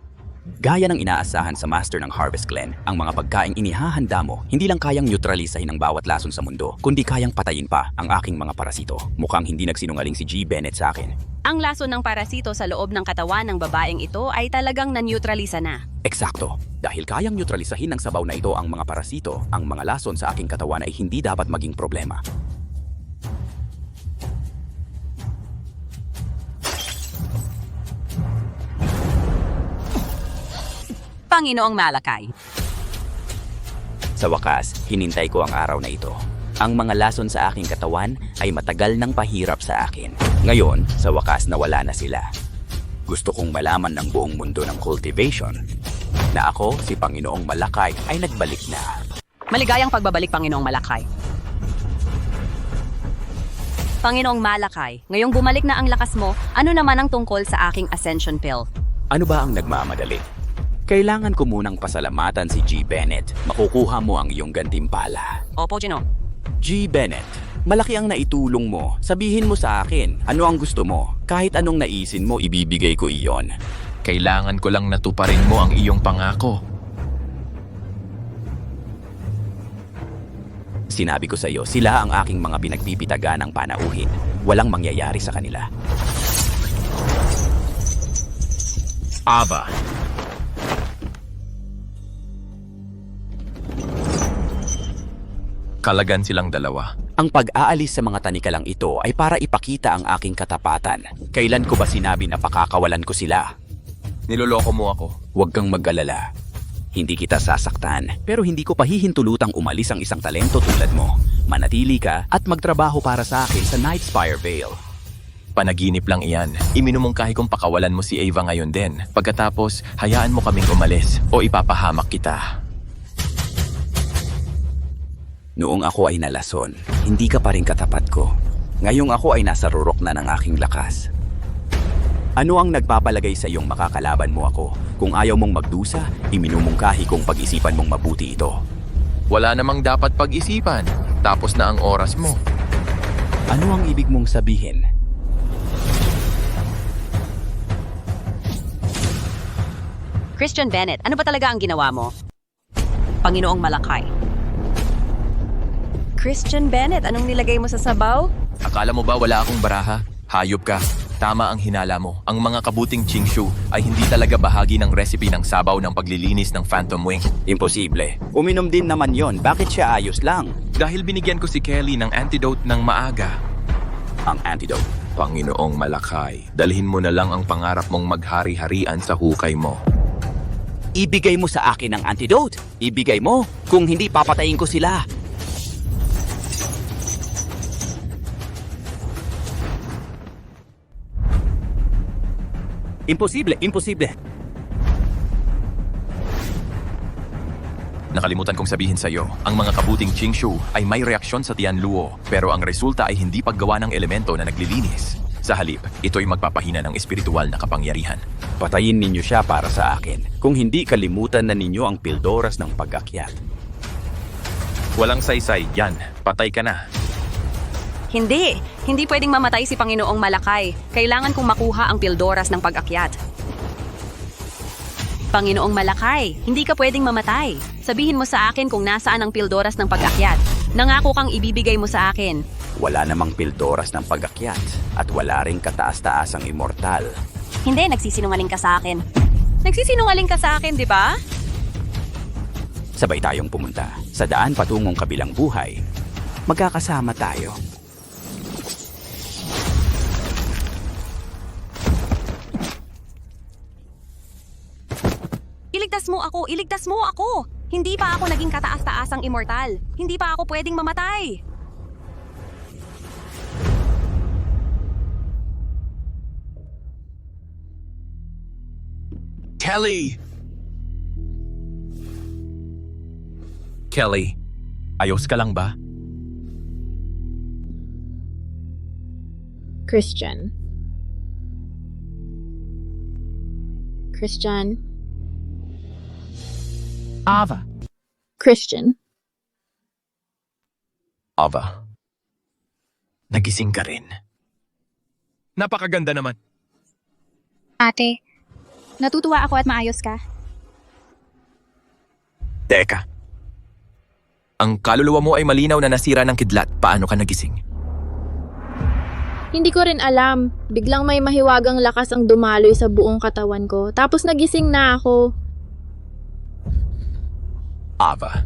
Gaya ng inaasahan sa master ng Harvest Glen, ang mga pagkaing inihahanda mo hindi lang kayang neutralisahin ang bawat lason sa mundo, kundi kayang patayin pa ang aking mga parasito. Mukhang hindi nagsinungaling si G. Bennett sa akin. Ang lason ng parasito sa loob ng katawan ng babaeng ito ay talagang na-neutralisa na. Eksakto. Dahil kayang neutralisahin ng sabaw na ito ang mga parasito, ang mga lason sa aking katawan ay hindi dapat maging problema. Panginoong Malakay. Sa wakas, hinintay ko ang araw na ito. Ang mga lason sa aking katawan ay matagal nang pahirap sa akin. Ngayon, sa wakas nawala na sila. Gusto kong malaman ng buong mundo ng cultivation na ako, si Panginoong Malakay, ay nagbalik na. Maligayang pagbabalik, Panginoong Malakay. Panginoong Malakay, ngayong bumalik na ang lakas mo, ano naman ang tungkol sa aking ascension pill? Ano ba ang nagmamadali? Kailangan ko munang pasalamatan si G. Bennett. Makukuha mo ang iyong gantimpala. Opo, Gino. G. Bennett, malaki ang naitulong mo. Sabihin mo sa akin, ano ang gusto mo? Kahit anong naisin mo, ibibigay ko iyon. Kailangan ko lang natuparin mo ang iyong pangako. Sinabi ko sa iyo, sila ang aking mga pinagpipitaga ng panauhin. Walang mangyayari sa kanila. Ava. Kalagan silang dalawa. Ang pag-aalis sa mga tanikalang ito ay para ipakita ang aking katapatan. Kailan ko ba sinabi na pakakawalan ko sila? Niloloko mo ako. Huwag kang mag-alala. Hindi kita sasaktan, pero hindi ko pahihintulutang umalis ang isang talento tulad mo. Manatili ka at magtrabaho para sa akin sa Nightspire Vale. Panaginip lang iyan. Iminumungkahi kong pakawalan mo si Ava ngayon din. Pagkatapos, hayaan mo kaming umalis o ipapahamak kita. Noong ako ay nalason, hindi ka pa rin katapat ko. Ngayong ako ay nasa rurok na ng aking lakas. Ano ang nagpapalagay sa iyong makakalaban mo ako? Kung ayaw mong magdusa, iminumungkahi kong pag-isipan mong mabuti ito. Wala namang dapat pag-isipan. Tapos na ang oras mo. Ano ang ibig mong sabihin? Christian Bennett, ano ba talaga ang ginawa mo? Panginoong Malakay. Christian Bennett, anong nilagay mo sa sabaw? Akala mo ba wala akong baraha? Hayop ka. Tama ang hinala mo. Ang mga kabuting Chingshu ay hindi talaga bahagi ng recipe ng sabaw ng paglilinis ng Phantom Wing. Imposible. Uminom din naman yon. Bakit siya ayos lang? Dahil binigyan ko si Kelly ng antidote ng maaga. Ang antidote? Panginoong Malakay, dalhin mo na lang ang pangarap mong maghari-harian sa hukay mo. Ibigay mo sa akin ang antidote. Ibigay mo. Kung hindi, papatayin ko sila. Imposible, imposible. Nakalimutan kong sabihin sa iyo, ang mga kabuting Chingshu ay may reaksyon sa Tianluo, pero ang resulta ay hindi paggawa ng elemento na naglilinis. Sa halip, ito'y magpapahina ng espiritual na kapangyarihan. Patayin ninyo siya para sa akin. Kung hindi, kalimutan na ninyo ang pildoras ng pag-akyat. Walang saysay, yan. Patay ka na. Hindi. Hindi pwedeng mamatay si Panginoong Malakay. Kailangan kong makuha ang pildoras ng pag-akyat. Panginoong Malakay, hindi ka pwedeng mamatay. Sabihin mo sa akin kung nasaan ang pildoras ng pag-akyat. Nangako kang ibibigay mo sa akin. Wala namang pildoras ng pag-akyat at wala ring kataas-taasang immortal. Hindi, nagsisinungaling ka sa akin. Nagsisinungaling ka sa akin, di ba? Sabay tayong pumunta sa daan patungong kabilang buhay. Magkakasama tayo. Iligtas mo ako! Iligtas mo ako! Hindi pa ako naging kataas-taasang immortal. Hindi pa ako pwedeng mamatay. Kelly! Kelly, ayos ka lang ba? Christian. Christian. Ava. Christian. Ava. Nagising ka rin. Napakaganda naman. Ate, natutuwa ako at maayos ka. Teka. Ang kaluluwa mo ay malinaw na nasira ng kidlat. Paano ka nagising? Hindi ko rin alam. Biglang may mahiwagang lakas ang dumaloy sa buong katawan ko. Tapos nagising na ako. Ava.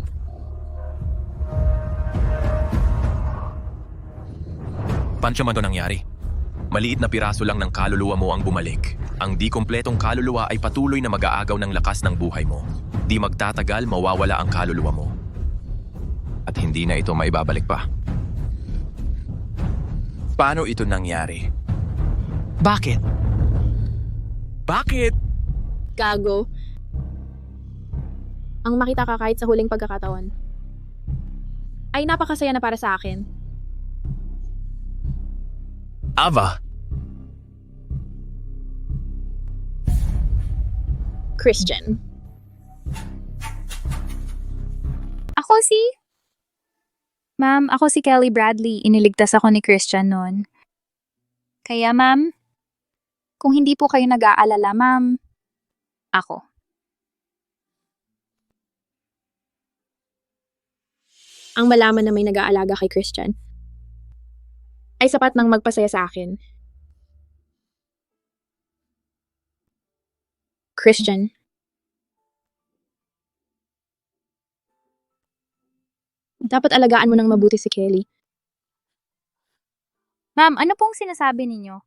Paano man ito nangyari? Maliit na piraso lang ng kaluluwa mo ang bumalik. Ang di kompletong kaluluwa ay patuloy na mag-aagaw ng lakas ng buhay mo. Di magtatagal, mawawala ang kaluluwa mo. At hindi na ito maibabalik pa. Paano ito nangyari? Bakit? Bakit? Gago. Ang makita ka kahit sa huling pagkakataon ay napakasaya na para sa akin. Ava. Christian. Ako si... Ma'am, ako si Kelly Bradley. Iniligtas ako ni Christian noon. Kaya ma'am, kung hindi po kayo nag-aalala, ma'am, ako. Ang malaman na may nag-aalaga kay Christian ay sapat nang magpasaya sa akin. Christian. Dapat alagaan mo ng mabuti si Kelly. Ma'am, ano pong sinasabi ninyo?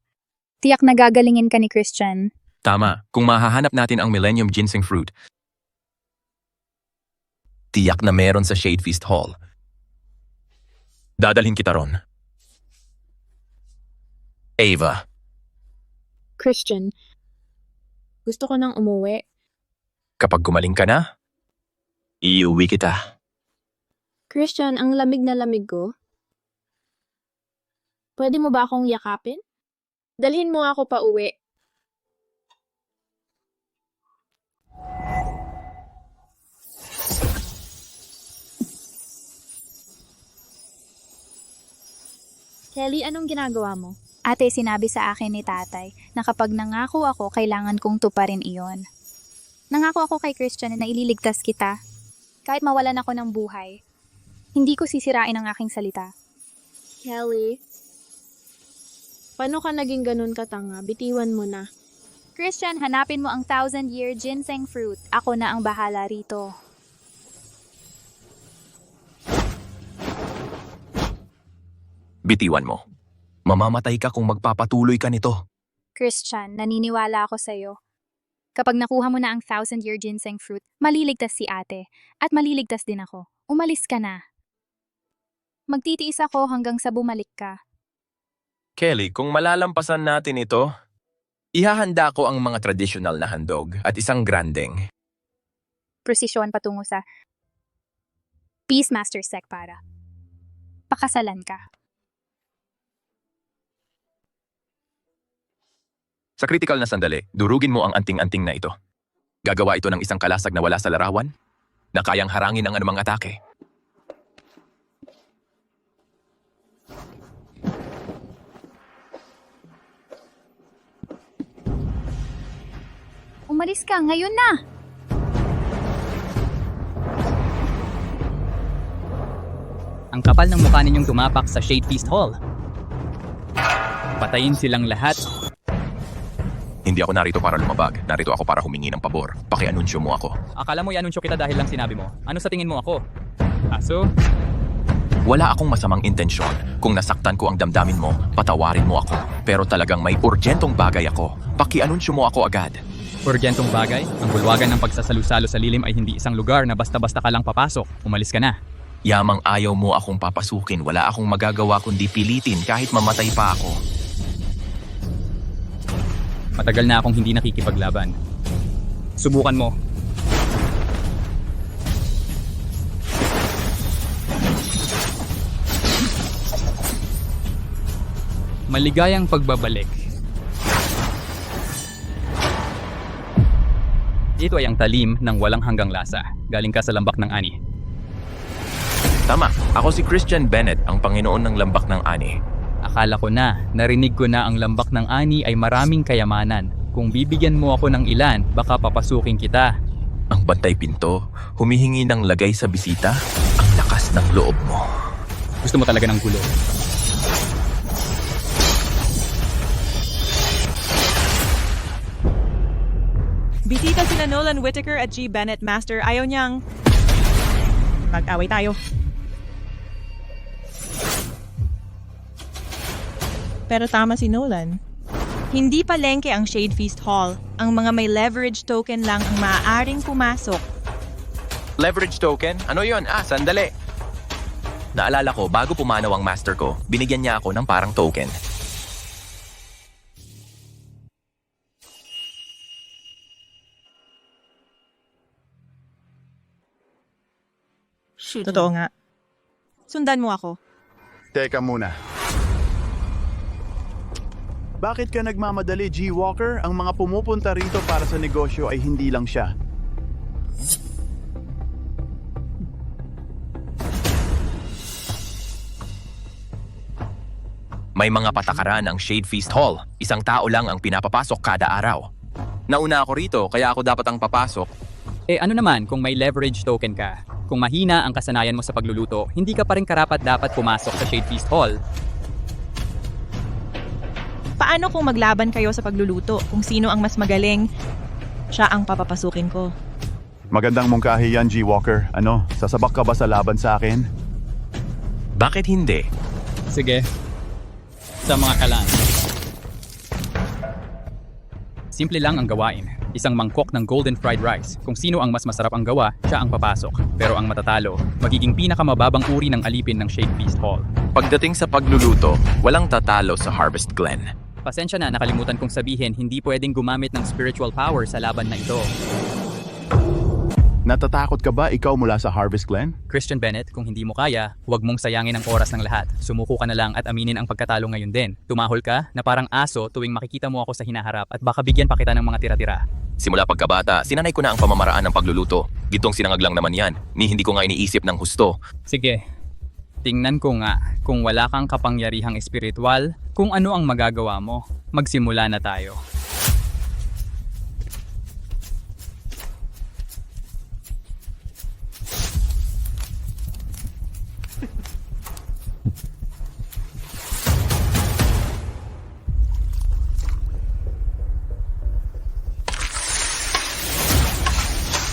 Tiyak na gagalingin ka ni Christian. Tama. Kung mahahanap natin ang Millennium Ginseng Fruit, tiyak na meron sa Shade Feast Hall. Dadalhin kita ron. Ava. Christian, gusto ko nang umuwi. Kapag gumaling ka na, iuwi kita. Christian, ang lamig na lamig ko. Pwede mo ba akong yakapin? Dalhin mo ako pa uwi. Kelly, anong ginagawa mo? Ate, sinabi sa akin ni tatay na kapag nangako ako, kailangan kong tuparin iyon. Nangako ako kay Christian na ililigtas kita. Kahit mawalan ako ng buhay, hindi ko sisirain ang aking salita. Kelly, paano ka naging ganun katanga? Bitiwan mo na. Christian, hanapin mo ang 1,000-year ginseng fruit. Ako na ang bahala rito. Bitiwan mo. Mamamatay ka kung magpapatuloy ka nito. Christian, naniniwala ako sa'yo. Kapag nakuha mo na ang 1,000-year ginseng fruit, maliligtas si ate. At maliligtas din ako. Umalis ka na. Magtitiis ako hanggang sa bumalik ka. Kelly, kung malalampasan natin ito, ihahanda ko ang mga tradisyonal na handog at isang grandeng. Presisyon patungo sa Beastmaster Sect para pakasalan ka. Sa critical na sandali, durugin mo ang anting-anting na ito. Gagawa ito ng isang kalasag na wala sa larawan, na kayang harangin ang anumang atake. Umalis ka, ngayon na! Ang kapal ng mukha ninyong tumapak sa Shade Feast Hall. Patayin silang lahat. Hindi ako narito para lumabag. Narito ako para humingi ng pabor. Pakianunsyo mo ako. Akala mo i-anunsyo kita dahil lang sinabi mo. Ano sa tingin mo ako? Aso? Wala akong masamang intensyon. Kung nasaktan ko ang damdamin mo, patawarin mo ako. Pero talagang may urgentong bagay ako. Pakianunsyo mo ako agad. Urgentong bagay? Ang bulwagan ng pagsasalusalo sa lilim ay hindi isang lugar na basta-basta ka lang papasok. Umalis ka na. Yamang ayaw mo akong papasukin. Wala akong magagawa kundi pilitin kahit mamatay pa ako. Matagal na akong hindi nakikipaglaban. Subukan mo. Maligayang pagbabalik. Ito ay ang talim ng walang hanggang lasa. Galing ka sa lambak ng ani. Tama, ako si Christian Bennett, ang Panginoon ng Lambak ng Ani. Akala ko na, narinig ko na ang lambak ng ani ay maraming kayamanan. Kung bibigyan mo ako ng ilan, baka papasukin kita. Ang magbantay pinto, humihingi ng lagay sa bisita, ang lakas ng loob mo. Gusto mo talaga ng gulo. Bisita sina Nolan Whittaker at G. Bennett, Master. Ayaw niyang mag-away tayo. Pero tama si Nolan. Hindi palengke ang Shade Feast Hall. Ang mga may leverage token lang ang maaaring pumasok. Leverage token? Ano yon? Sandali. Naalala ko, bago pumanaw ang master ko, binigyan niya ako ng parang token. Totoo nga. Sundan mo ako. Teka muna. Bakit ka nagmamadali, G. Walker? Ang mga pumupunta rito para sa negosyo ay hindi lang siya. May mga patakaran ang Shade Feast Hall. Isang tao lang ang pinapapasok kada araw. Nauna ako rito, kaya ako dapat ang papasok. Ano naman kung may leverage token ka? Kung mahina ang kasanayan mo sa pagluluto, hindi ka pa rin karapat-dapat pumasok sa Shade Feast Hall. Paano kung maglaban kayo sa pagluluto? Kung sino ang mas magaling, siya ang papapasukin ko. Magandang mungkahi yan, G. Walker. Ano, sasabak ka ba sa laban sa akin? Bakit hindi? Sige. Sa mga kalan. Simple lang ang gawain. Isang mangkok ng golden fried rice. Kung sino ang mas masarap ang gawa, siya ang papasok. Pero ang matatalo, magiging pinakamababang uri ng alipin ng Shade Feast Hall. Pagdating sa pagluluto, walang tatalo sa Harvest Glen. Pasensya na, nakalimutan kong sabihin, hindi pwedeng gumamit ng spiritual power sa laban na ito. Natatakot ka ba ikaw mula sa Harvest Glen? Christian Bennett, kung hindi mo kaya, huwag mong sayangin ang oras ng lahat. Sumuko ka na lang at aminin ang pagkatalo ngayon din. Tumahol ka na parang aso tuwing makikita mo ako sa hinaharap at baka bigyan pa kita ng mga tira-tira. Simula pagkabata, sinanay ko na ang pamamaraan ng pagluluto. Gitong sinangag lang naman yan, ni hindi ko nga iniisip ng husto. Sige, tingnan ko nga kung wala kang kapangyarihang espiritual, kung ano ang magagawa mo. Magsimula na tayo.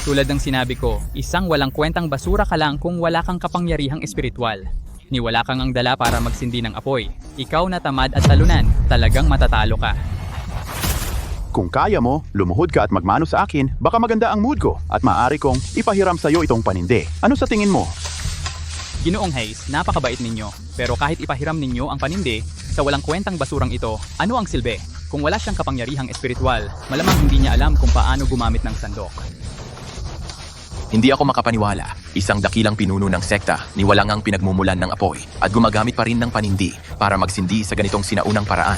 Tulad ng sinabi ko, isang walang kwentang basura ka lang kung wala kang kapangyarihang espiritual. Ni wala kang ang dala para magsindi ng apoy. Ikaw na tamad at talunan, talagang matatalo ka. Kung kaya mo, lumuhod ka at magmano sa akin, baka maganda ang mood ko at maaari kong ipahiram sa iyo itong paninde. Ano sa tingin mo? Ginoong Hayes, napakabait ninyo. Pero kahit ipahiram ninyo ang paninde, sa walang kwentang basurang ito, ano ang silbi? Kung wala siyang kapangyarihang espiritual, malamang hindi niya alam kung paano gumamit ng sandok. Hindi ako makapaniwala. Isang dakilang pinuno ng sekta, niwalang ang pinagmumulan ng apoy at gumagamit pa rin ng panindi para magsindi sa ganitong sinaunang paraan.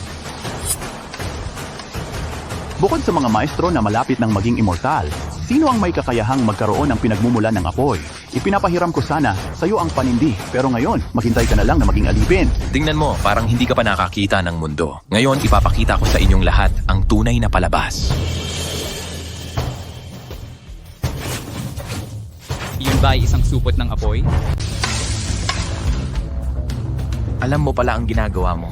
Bukod sa mga maestro na malapit ng maging immortal, sino ang may kakayahang magkaroon ng pinagmumulan ng apoy? Ipinapahiram ko sana sa iyo ang panindi, pero ngayon, maghintay ka na lang na maging alipin. Tingnan mo, parang hindi ka pa nakakita ng mundo. Ngayon, ipapakita ko sa inyong lahat ang tunay na palabas. Iyon ba ay isang supot ng apoy? Alam mo pala ang ginagawa mo.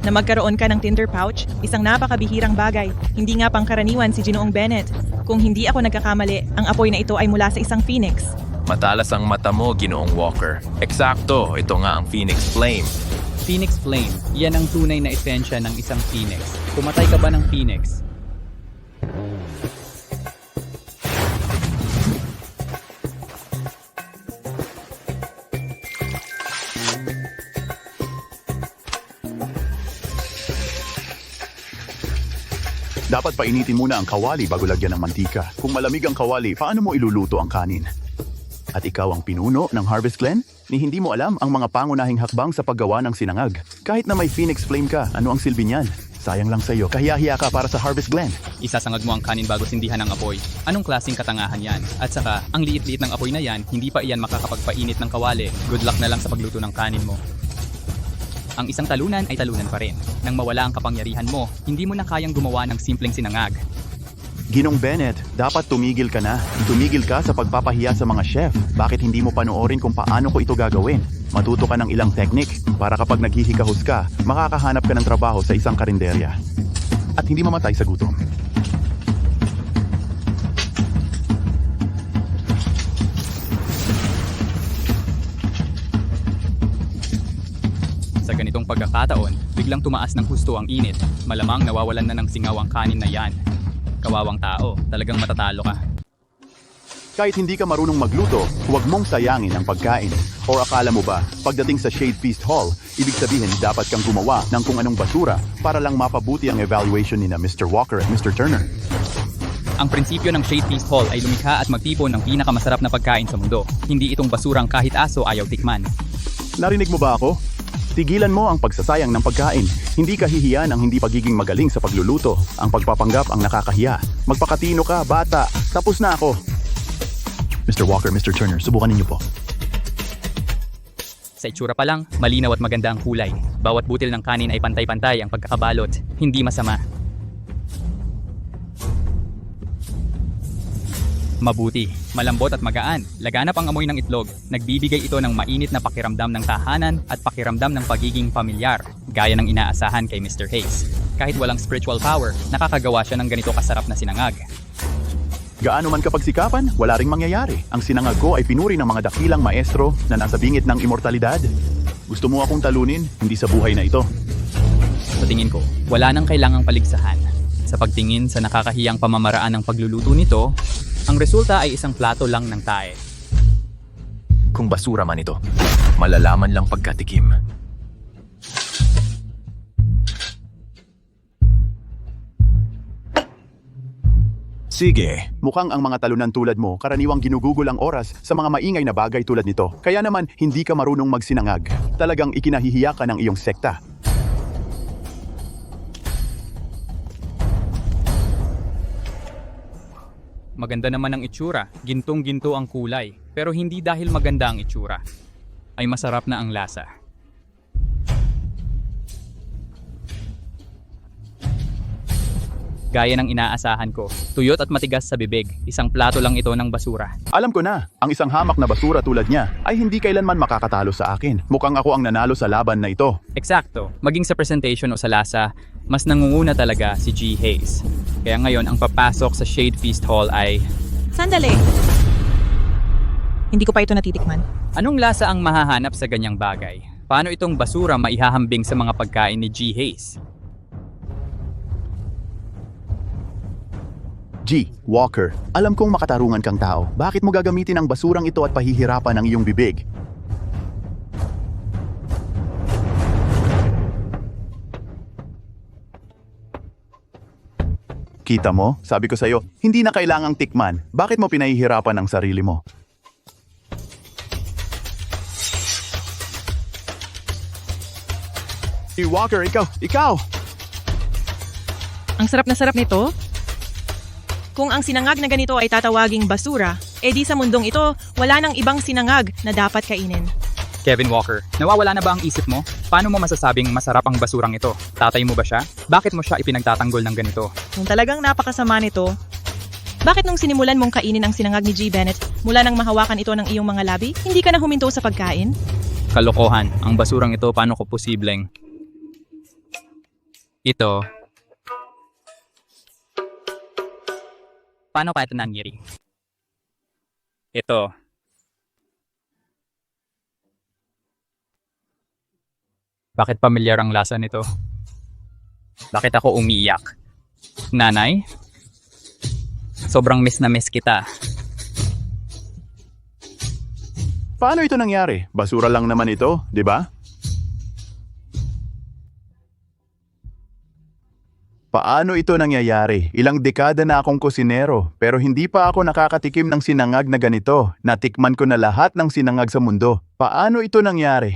Na magkaroon ka ng tinder pouch, isang napakabihirang bagay. Hindi nga pangkaraniwan si Ginoong Bennett. Kung hindi ako nagkakamali, ang apoy na ito ay mula sa isang phoenix. Matalas ang mata mo, Ginoong Walker. Eksakto, ito nga ang Phoenix Flame. Phoenix Flame, yan ang tunay na esensya ng isang phoenix. Pumatay ka ba ng phoenix? Dapat painitin muna ang kawali bago lagyan ng mantika. Kung malamig ang kawali, paano mo iluluto ang kanin? At ikaw ang pinuno ng Harvest Glen? Ni hindi mo alam ang mga pangunahing hakbang sa paggawa ng sinangag. Kahit na may Phoenix Flame ka, ano ang silbi niyan? Sayang lang sa'yo, kahiya-hiya ka para sa Harvest Glen. Isasangag mo ang kanin bago sindihan ng apoy. Anong klaseng katangahan yan? At saka, ang liit-liit ng apoy na yan, hindi pa iyan makakapagpainit ng kawali. Good luck na lang sa pagluto ng kanin mo. Ang isang talunan ay talunan pa rin. Nang mawala ang kapangyarihan mo, hindi mo na kayang gumawa ng simpleng sinangag. Ginong Bennett, dapat tumigil ka na. Tumigil ka sa pagpapahiya sa mga chef. Bakit hindi mo panoorin kung paano ko ito gagawin? Matuto ka ng ilang teknik para kapag naghihikahos ka, makakahanap ka ng trabaho sa isang karinderya. At hindi mamatay sa gutom. Sa ganitong pagkakataon, biglang tumaas ng husto ang init. Malamang nawawalan na ng singaw ang kanin na yan. Kawawang tao, talagang matatalo ka. Kahit hindi ka marunong magluto, huwag mong sayangin ang pagkain. O akala mo ba, pagdating sa Shade Feast Hall, ibig sabihin dapat kang gumawa ng kung anong basura para lang mapabuti ang evaluation ni na Mr. Walker at Mr. Turner. Ang prinsipyo ng Shade Feast Hall ay lumikha at magtipon ng pinakamasarap na pagkain sa mundo. Hindi itong basurang kahit aso ayaw tikman. Narinig mo ba ako? Tigilan mo ang pagsasayang ng pagkain. Hindi kahihiyan ang hindi pagiging magaling sa pagluluto. Ang pagpapanggap ang nakakahiya. Magpakatino ka, bata. Tapos na ako. Mr. Walker, Mr. Turner, subukan ninyo po. Sa itsura pa lang, malinaw at maganda ang kulay. Bawat butil ng kanin ay pantay-pantay ang pagkakabalot. Hindi masama. Mabuti, malambot at magaan. Laganap ang amoy ng itlog. Nagbibigay ito ng mainit na pakiramdam ng tahanan at pakiramdam ng pagiging pamilyar, gaya ng inaasahan kay Mr. Hayes. Kahit walang spiritual power, nakakagawa siya ng ganito kasarap na sinangag. Gaano man kapagsikapan, wala ring mangyayari. Ang sinangag ko ay pinuri ng mga dakilang maestro na nasa bingit ng immortalidad. Gusto mo akong talunin? Hindi sa buhay na ito. Sa tingin ko, wala nang kailangang paligsahan. Sa pagtingin sa nakakahiyang pamamaraan ng pagluluto nito, ang resulta ay isang plato lang ng tae. Kung basura man ito, malalaman lang pagkatikim. Sige. Mukhang ang mga talunan tulad mo, karaniwang ginugugol ang oras sa mga maingay na bagay tulad nito. Kaya naman, hindi ka marunong magsinangag. Talagang ikinahihiya ka ng iyong sekta. Maganda naman ang itsura, gintong-ginto ang kulay, pero hindi dahil maganda ang itsura. Ay masarap na ang lasa. Gaya ng inaasahan ko, tuyot at matigas sa bibig, isang plato lang ito ng basura. Alam ko na, ang isang hamak na basura tulad niya ay hindi kailanman makakatalo sa akin. Mukhang ako ang nanalo sa laban na ito. Eksakto, maging sa presentation o sa lasa, mas nangunguna talaga si G. Hayes. Kaya ngayon, ang papasok sa Shade Feast Hall ay... Sandali! Hindi ko pa ito natitikman. Anong lasa ang mahahanap sa ganyang bagay? Paano itong basura maihahambing sa mga pagkain ni G. Hayes? G. Walker, alam kong makatarungan kang tao. Bakit mo gagamitin ang basurang ito at pahihirapan ang iyong bibig? Kita mo? Sabi ko sa'yo, hindi na kailangang tikman. Bakit mo pinahihirapan ang sarili mo? Hey Walker, ikaw! Ang sarap na sarap nito. Kung ang sinangag na ganito ay tatawaging basura, edi sa mundong ito, wala nang ibang sinangag na dapat kainin. Kevin Walker, nawawala na ba ang isip mo? Paano mo masasabing masarap ang basurang ito? Tatay mo ba siya? Bakit mo siya ipinagtatanggol ng ganito? Kung talagang napakasama nito, bakit nung sinimulan mong kainin ang sinangag ni G. Bennett, mula nang mahawakan ito ng iyong mga labi, hindi ka na huminto sa pagkain? Kalokohan, ang basurang ito paano ko posibleng? Ito. Paano kaya ito nangyari? Ito. Bakit pamilyar ang lasa nito? Bakit ako umiiyak? Nanay? Sobrang miss na miss kita. Paano ito nangyari? Basura lang naman ito, di ba? Paano ito nangyayari? Ilang dekada na akong kusinero, pero hindi pa ako nakakatikim ng sinangag na ganito. Natikman ko na lahat ng sinangag sa mundo. Paano ito nangyari?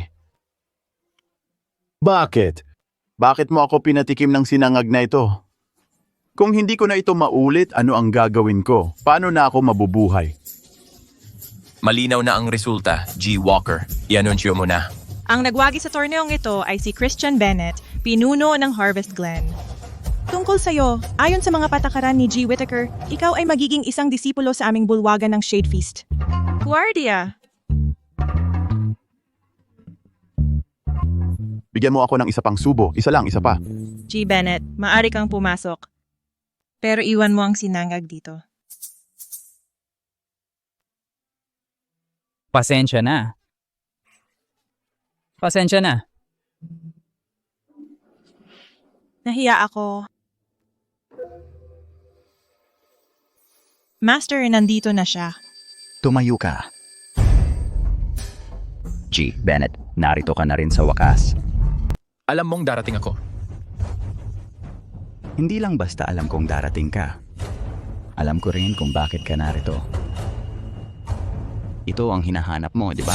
Bakit? Bakit mo ako pinatikim ng sinangag na ito? Kung hindi ko na ito maulit, ano ang gagawin ko? Paano na ako mabubuhay? Malinaw na ang resulta, G. Walker. I-anunsyo mo na. Ang nagwagi sa torneong ito ay si Christian Bennett, pinuno ng Harvest Glen. Tungkol sa'yo, ayon sa mga patakaran ni G. Whittaker, ikaw ay magiging isang disipulo sa aming bulwagan ng Shade Feast. Guardia! Bigyan mo ako ng isa pang subo. Isa lang, isa pa. G. Bennett, maari kang pumasok. Pero iwan mo ang sinangag dito. Pasensya na. Pasensya na. Nahiya ako. Master, nandito na siya. Tumayo ka. G. Bennett, narito ka na rin sa wakas. Alam mong darating ako. Hindi lang basta alam kong darating ka. Alam ko rin kung bakit ka narito. Ito ang hinahanap mo, di ba?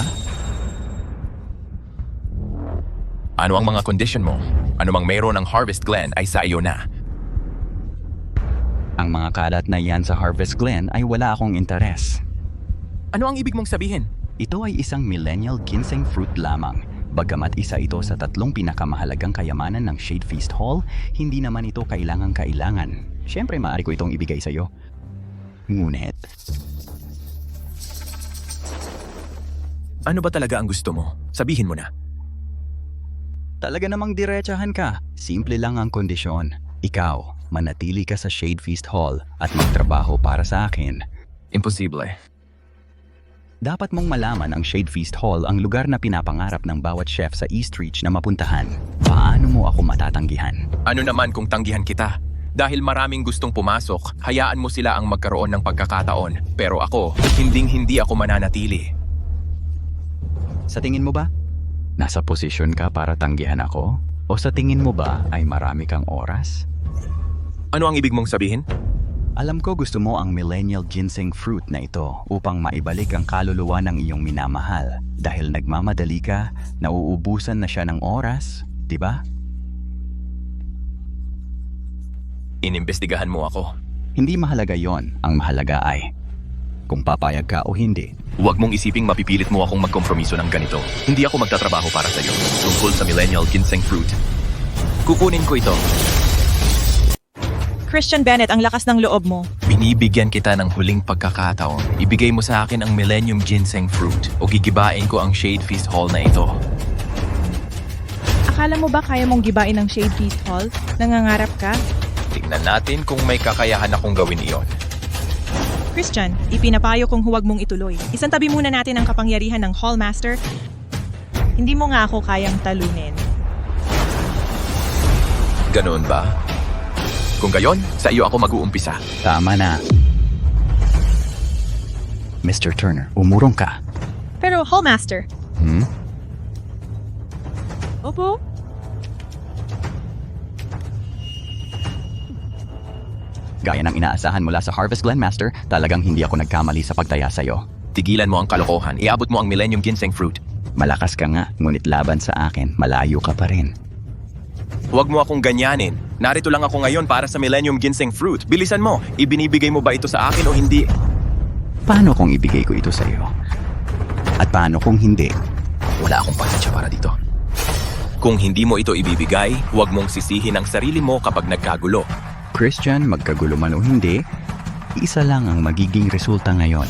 Ano ang mga condition mo? Ano mang mayroon ng Harvest Glen ay sa iyo na. Ang mga kalat na yan sa Harvest Glen ay wala akong interes. Ano ang ibig mong sabihin? Ito ay isang millennial ginseng fruit lamang. Bagamat isa ito sa 3 pinakamahalagang kayamanan ng Shade Feast Hall, hindi naman ito kailangan-kailangan. Siyempre, maaari ko itong ibigay sa iyo. Ngunit, ano ba talaga ang gusto mo? Sabihin mo na. talaga namang diretsahan ka. Simple lang ang kondisyon. Ikaw, manatili ka sa Shade Feast Hall at magtrabaho para sa akin. Imposible. Dapat mong malaman ang Shade Feast Hall ang lugar na pinapangarap ng bawat chef sa Eastreach na mapuntahan. Paano mo ako matatanggihan? Ano naman kung tanggihan kita? Dahil maraming gustong pumasok, hayaan mo sila ang magkaroon ng pagkakataon. Pero ako, hindi ako mananatili. Sa tingin mo ba? Nasa posisyon ka para tanggihan ako? O sa tingin mo ba ay marami kang oras? Ano ang ibig mong sabihin? Alam ko gusto mo ang millennial ginseng fruit na ito upang maibalik ang kaluluwa ng iyong minamahal. Dahil nagmamadali ka, nauubusan na siya ng oras, di ba? Inimbestigahan mo ako. Hindi mahalaga yon. Ang mahalaga ay kung papayag ka o hindi. Huwag mong isiping mapipilit mo akong magkompromiso ng ganito. Hindi ako magtatrabaho para sa'yo. Tungkol sa millennial ginseng fruit. Kukunin ko ito. Christian Bennett, ang lakas ng loob mo. Binibigyan kita ng huling pagkakataon. Ibigay mo sa akin ang millennium ginseng fruit o gigibain ko ang Shade Feast Hall na ito. Akala mo ba kaya mong gibain ang Shade Feast Hall? Nangangarap ka? Tingnan natin kung may kakayahan akong gawin iyon. Christian, ipinapayo kong huwag mong ituloy. Isang tabi muna natin ang kapangyarihan ng Hallmaster. Hindi mo nga ako kayang talunin. Ganoon ba? Kung gayon, sa iyo ako mag-uumpisa. Tama na. Mr. Turner, umurong ka. Pero Hallmaster. Opo? Gaya ng inaasahan mula sa Harvest Glen Master, talagang hindi ako nagkamali sa pagtaya sa'yo. Tigilan mo ang kalokohan. Iabot mo ang millennium ginseng fruit. Malakas ka nga, ngunit laban sa akin, malayo ka pa rin. Huwag mo akong ganyanin. Narito lang ako ngayon para sa millennium ginseng fruit. Bilisan mo. Ibinibigay mo ba ito sa akin o hindi? Paano kung ibigay ko ito sa'yo? At paano kung hindi? Wala akong pasensya para dito. Kung hindi mo ito ibibigay, huwag mong sisihin ang sarili mo kapag nagkagulo. Christian, magkagulo man o hindi, isa lang ang magiging resulta ngayon.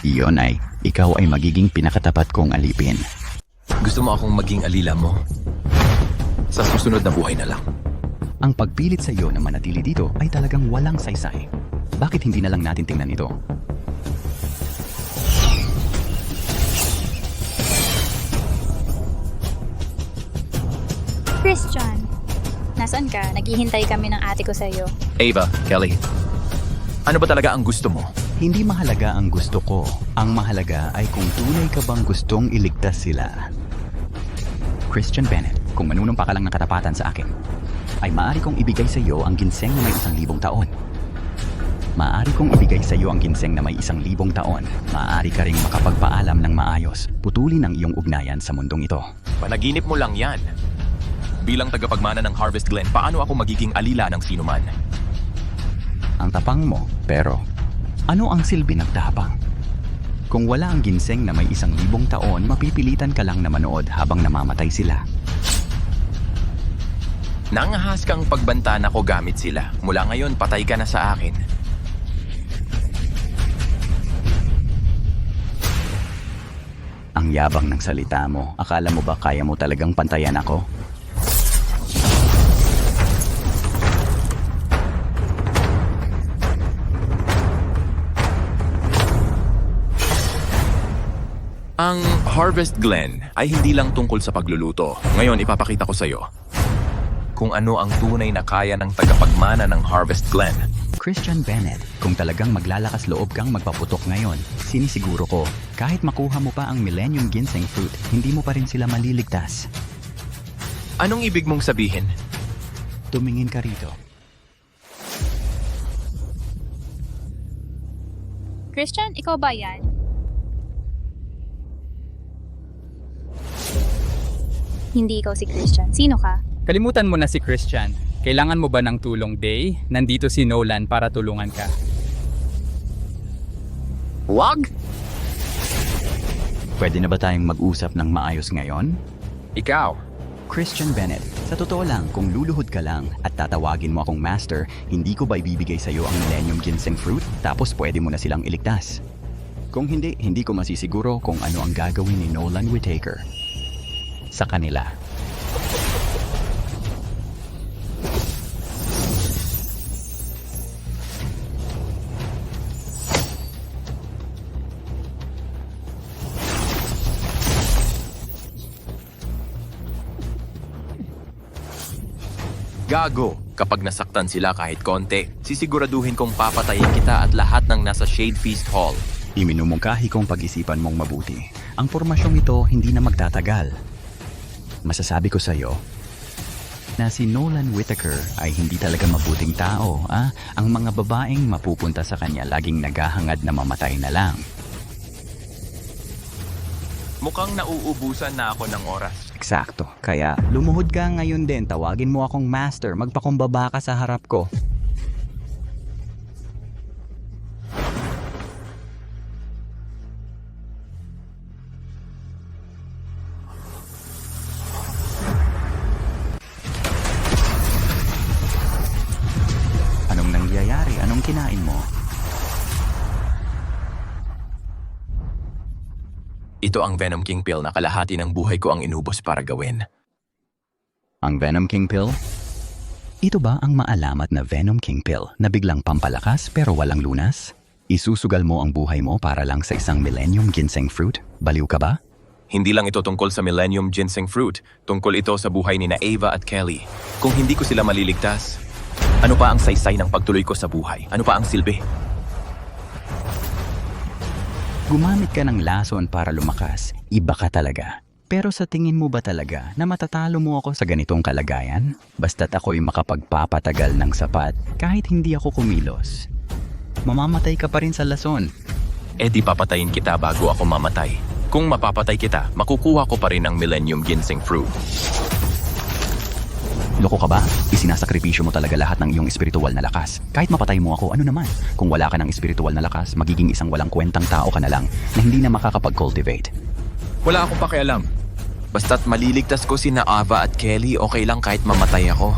Iyon ay, ikaw ay magiging pinakatapat kong alipin. Gusto mo akong maging alila mo? Sa susunod na buhay na lang. Ang pagpilit sa iyo na manatili dito ay talagang walang saysay. Bakit hindi na lang natin tingnan ito? Christian, nasaan ka? Naghihintay kami ng ate ko sa'yo. Ava, Kelly, ano ba talaga ang gusto mo? Hindi mahalaga ang gusto ko. Ang mahalaga ay kung tunay ka bang gustong iligtas sila. Christian Bennett, kung manunumpa ka lang ng katapatan sa akin, ay maaari kong ibigay sa iyo ang ginseng na may 1,000 taon. Maaari kong ibigay sa iyo ang ginseng na may 1,000 taon. Maaari ka ring makapagpaalam ng maayos. Putulin ang iyong ugnayan sa mundong ito. Panaginip mo lang yan. Bilang tagapagmana ng Harvest Glen, paano ako magiging alila ng sinuman? Ang tapang mo, pero ano ang silbi ng tapang? Kung wala ang ginseng na may 1,000 taon, mapipilitan ka lang na manood habang namamatay sila. Nangahas kang pagbanta na ko gamit sila. Mula ngayon, patay ka na sa akin. Ang yabang ng salita mo. Akala mo ba kaya mo talagang pantayan ako? Ang Harvest Glen ay hindi lang tungkol sa pagluluto. Ngayon, ipapakita ko sa iyo kung ano ang tunay na kaya ng tagapagmana ng Harvest Glen. Christian Bennett, kung talagang maglalakas loob kang magpaputok ngayon, sinisiguro ko, kahit makuha mo pa ang Millennium Ginseng Fruit, hindi mo pa rin sila maliligtas. Anong ibig mong sabihin? Tumingin ka rito. Christian, ikaw ba yan? Hindi ikaw si Christian. Sino ka? Kalimutan mo na si Christian. Kailangan mo ba ng tulong, Day? Nandito si Nolan para tulungan ka. Wag! Pwede na ba tayong mag-usap ng maayos ngayon? Ikaw. Christian Bennett, sa totoo lang, kung luluhod ka lang at tatawagin mo akong master, hindi ko ba ibibigay sa'yo ang Millennium Ginseng Fruit tapos pwede mo na silang iligtas? Kung hindi, hindi ko masisiguro kung ano ang gagawin ni Nolan Whittaker sa kanila. Gago, kapag nasaktan sila kahit konti, sisiguraduhin kong papatayin kita at lahat ng nasa Shade Feast Hall. Iminumungkahi kong pag-isipan mong mabuti. Ang formasyong ito hindi na magtatagal. Masasabi ko sa'yo na si Nolan Whittaker ay hindi talaga mabuting tao. Ang mga babaeng mapupunta sa kanya laging naghahangad na mamatay na lang. Mukhang nauubusan na ako ng oras. Eksakto. Kaya lumuhod ka ngayon din. Tawagin mo akong master. Magpakumbaba ka sa harap ko. Anong nangyayari? Anong kinain mo? Ito ang Venom King Pill na kalahati ng buhay ko ang inubos para gawin. Ang Venom King Pill? Ito ba ang maalamat na Venom King Pill na biglang pampalakas pero walang lunas? Isusugal mo ang buhay mo para lang sa isang Millennium Ginseng Fruit? Baliw ka ba? Hindi lang ito tungkol sa Millennium Ginseng Fruit. Tungkol ito sa buhay ni na Ava at Kelly. Kung hindi ko sila maliligtas, ano pa ang saysay ng pagtuloy ko sa buhay? Ano pa ang silbi? Gumamit ka ng lason para lumakas. Iba ka talaga. Pero sa tingin mo ba talaga na matatalo mo ako sa ganitong kalagayan? Basta't ako'y makapagpapatagal ng sapat kahit hindi ako kumilos. Mamamatay ka pa rin sa lason. Eh di papatayin kita bago ako mamatay. Kung mapapatay kita, makukuha ko pa rin ang Millennium Ginseng Fruit. Loko ka ba? Isinasakripisyo mo talaga lahat ng iyong espiritual na lakas. Kahit mapatay mo ako, ano naman? Kung wala ka ng espiritual na lakas, magiging isang walang kwentang tao ka na lang na hindi na makakapag-cultivate. Wala akong pakialam. Basta't maliligtas ko sina Ava at Kelly, okay lang kahit mamatay ako.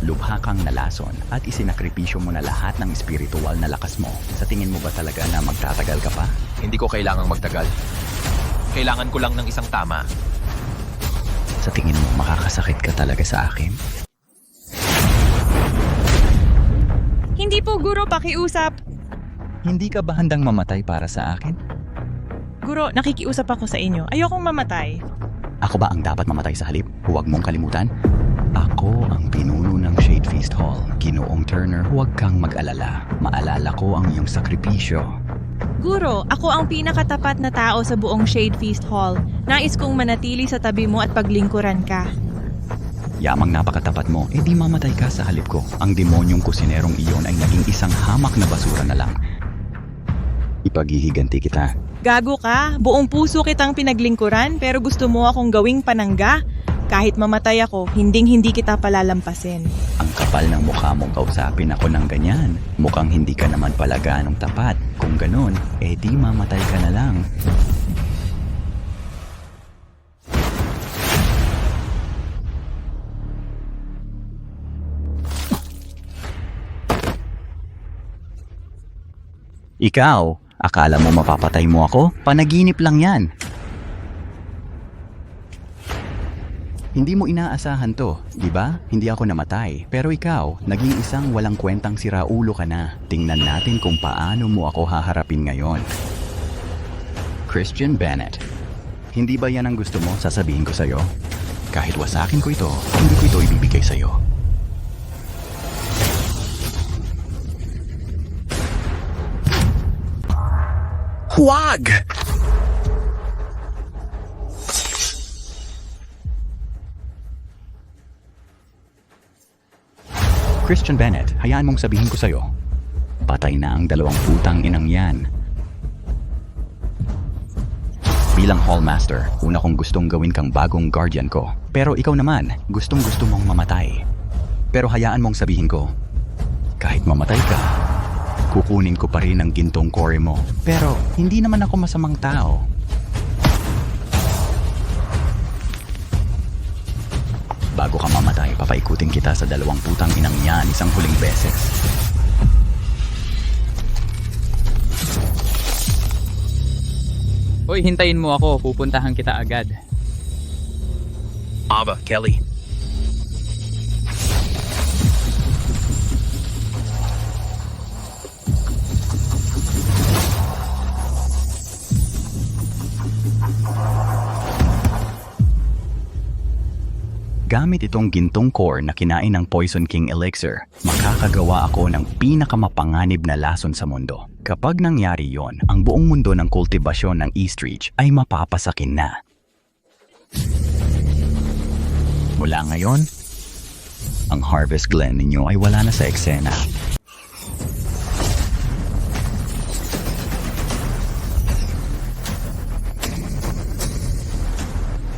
Lubha kang nalason at isinakripisyo mo na lahat ng espiritual na lakas mo. Sa tingin mo ba talaga na magtatagal ka pa? Hindi ko kailangang magtagal. Kailangan ko lang ng isang tama. Sa tingin mo makakasakit ka talaga sa akin? Hindi po, Guro, pakiusap. Hindi ka ba handang mamatay para sa akin? Guro, nakikiusap ako sa inyo. Ayokong mamatay. Ako ba ang dapat mamatay sa halip? Huwag mong kalimutan. Ako ang pinuno ng Shade Feast Hall. Ginoong Turner, huwag kang mag-alala. Maalala ko ang iyong sakripisyo. Guro, ako ang pinakatapat na tao sa buong Shade Feast Hall. Nais kong manatili sa tabi mo at paglingkuran ka. Yamang napakatapat mo, di mamatay ka sa halip ko. Ang demonyong kusinerong iyon ay naging isang hamak na basura na lang. Ipaghihiganti kita. Gago ka, buong puso kitang pinaglingkuran pero gusto mo akong gawing panangga? Kahit mamatay ako, hinding-hindi kita palalampasin. Ang kapal ng mukha mong kausapin ako ng ganyan. Mukhang hindi ka naman pala ganong tapat. Kung ganun, di mamatay ka na lang. Ikaw, akala mo mapapatay mo ako? Panaginip lang yan. Hindi mo inaasahan to, di ba? Hindi ako namatay. Pero ikaw, naging isang walang kwentang siraulo ka na. Tingnan natin kung paano mo ako haharapin ngayon. Christian Bennett. Hindi ba yan ang gusto mo sasabihin ko sa'yo? Kahit wasakin ko ito, hindi ko ito ibibigay sa'yo. Huwag! Christian Bennett, hayaan mong sabihin ko sa'yo. Patay na ang 2 putang inang yan. Bilang Hallmaster, una kong gustong gawin kang bagong guardian ko. Pero ikaw naman, gustong-gusto mong mamatay. Pero hayaan mong sabihin ko, kahit mamatay ka, kukunin ko pa rin ang gintong core mo. Pero hindi naman ako masamang tao. Bago ka mamatay, papaikutin kita sa 2 putang inang yan isang huling beses. Hoy, hintayin mo ako. Pupuntahan kita agad. Ava, Kelly. Gamit itong gintong core na kinain ng Poison King Elixir, makakagawa ako ng pinakamapanganib na lason sa mundo. Kapag nangyari yon, ang buong mundo ng kultibasyon ng Eastreach ay mapapasakin na. Mula ngayon, ang Harvest Glen ninyo ay wala na sa eksena.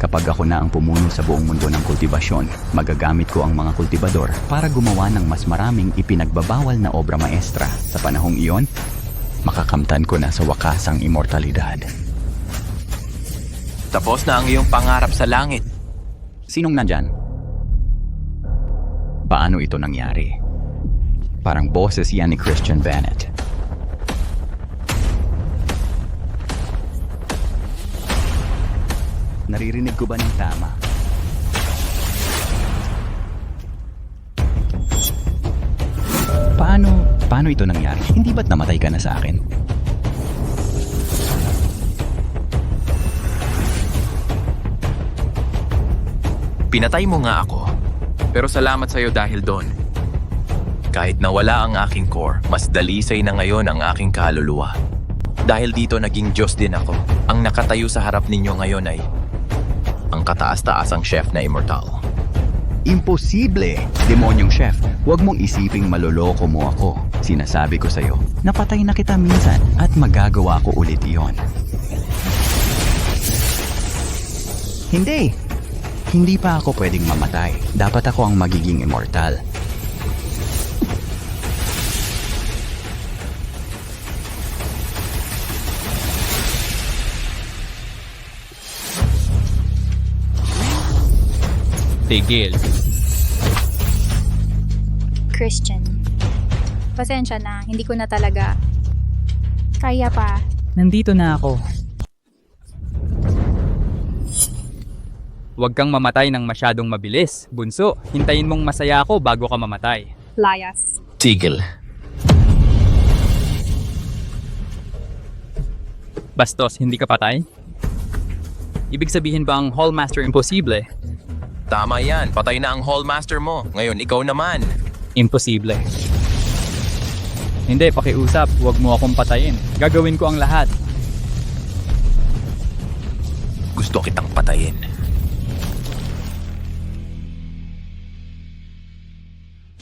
Kapag ako na ang pumuno sa buong mundo ng kultibasyon, magagamit ko ang mga kultibador para gumawa ng mas maraming ipinagbabawal na obra maestra. Sa panahong iyon, makakamtan ko na sa wakas ang immortalidad. Tapos na ang iyong pangarap sa langit. Sinong nandyan? Paano ito nangyari? Parang boses yan ni Christian Bennett. Naririnig ko ba ng tama? Paano ito nangyari? Hindi ba't namatay ka na sa akin? Pinatay mo nga ako. Pero salamat sa'yo dahil doon. Kahit nawala ang aking core, mas dalisay na ngayon ang aking kaluluwa. Dahil dito naging Diyos din ako. Ang nakatayo sa harap ninyo ngayon ay ang kataas-taasang chef na immortal. Imposible! Demonyong chef, huwag mong isiping maloloko mo ako. Sinasabi ko sa'yo, napatay na kita minsan at magagawa ko ulit iyon. Hindi! Hindi pa ako pwedeng mamatay. Dapat ako ang magiging immortal. Tigil. Christian, pasensya na, hindi ko na talaga. Kaya pa. Nandito na ako. Huwag kang mamatay ng masyadong mabilis. Bunso, hintayin mong masaya ako bago ka mamatay. Layas. Tigil. Bastos, hindi ka patay? Ibig sabihin ba ang Hallmaster imposible? Tama yan, patay na ang Hallmaster mo. Ngayon, ikaw naman. Imposible. Hindi, pakiusap. Huwag mo akong patayin. Gagawin ko ang lahat. Gusto kitang patayin.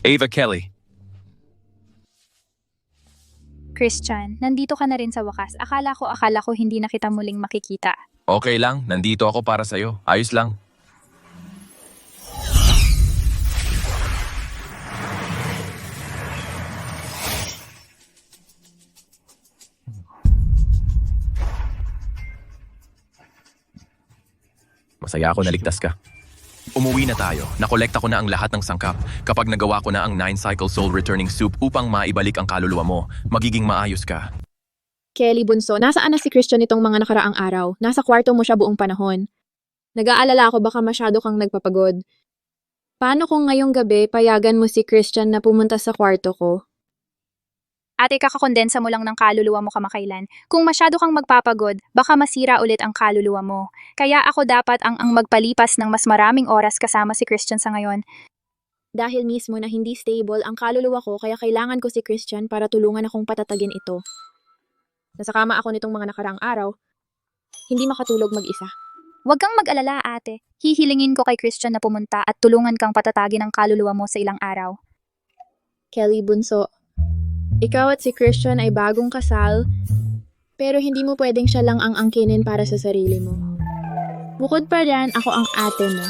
Ava Kelly. Christian, nandito ka na rin sa wakas. Akala ko hindi na kita muling makikita. Okay lang, nandito ako para sa'yo. Ayos lang. Masaya ako naligtas ka. Umuwi na tayo. Nakolekta ko na ang lahat ng sangkap. Kapag nagawa ko na ang 9-cycle soul returning soup upang maibalik ang kaluluwa mo, magiging maayos ka. Kelly Bunso, nasaan na si Christian itong mga nakaraang araw? Nasa kwarto mo siya buong panahon. Nag-aalala ako baka masyado kang nagpapagod. Paano kung ngayong gabi payagan mo si Christian na pumunta sa kwarto ko? Ate, kakakondensa mo lang ng kaluluwa mo kamakailan. Kung masyado kang magpapagod, baka masira ulit ang kaluluwa mo. Kaya ako dapat ang magpalipas ng mas maraming oras kasama si Christian sa ngayon. Dahil mismo na hindi stable ang kaluluwa ko kaya kailangan ko si Christian para tulungan akong patatagin ito. Nasa kama ako nitong mga nakaraang araw, hindi makatulog mag-isa. Huwag kang mag-alala, ate. Hihilingin ko kay Christian na pumunta at tulungan kang patatagin ang kaluluwa mo sa ilang araw. Kelly Bunso, ikaw at si Christian ay bagong kasal, pero hindi mo pwedeng siya lang ang angkinin para sa sarili mo. Bukod pa dyan, ako ang ate mo.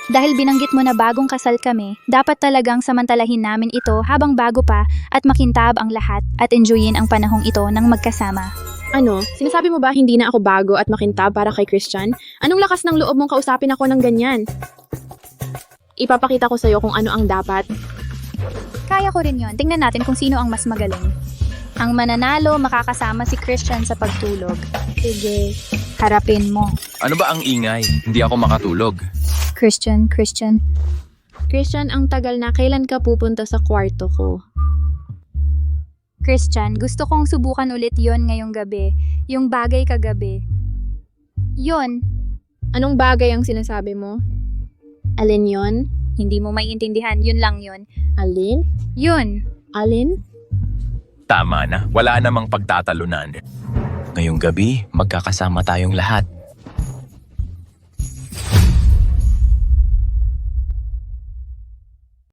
Dahil binanggit mo na bagong kasal kami, dapat talagang samantalahin namin ito habang bago pa at makintab ang lahat at enjoyin ang panahong ito ng magkasama. Ano? Sinasabi mo ba hindi na ako bago at makintab para kay Christian? Anong lakas ng loob mong kausapin ako ng ganyan? Ipapakita ko sa'yo kung ano ang dapat. Kaya ko rin yon. Tingnan natin kung sino ang mas magaling. Ang mananalo makakasama si Christian sa pagtulog. Sige, harapin mo. Ano ba ang ingay? Hindi ako makatulog. Christian. Christian, ang tagal na. Kailan ka pupunta sa kwarto ko? Christian, gusto kong subukan ulit yon ngayong gabi. Yung bagay kagabi. Yon. Anong bagay ang sinasabi mo? Alin yon? Hindi mo maiintindihan. Yun lang yon. Alin? Yun. Alin? Tama na, wala namang pagtatalunan. Ngayong gabi, magkakasama tayong lahat.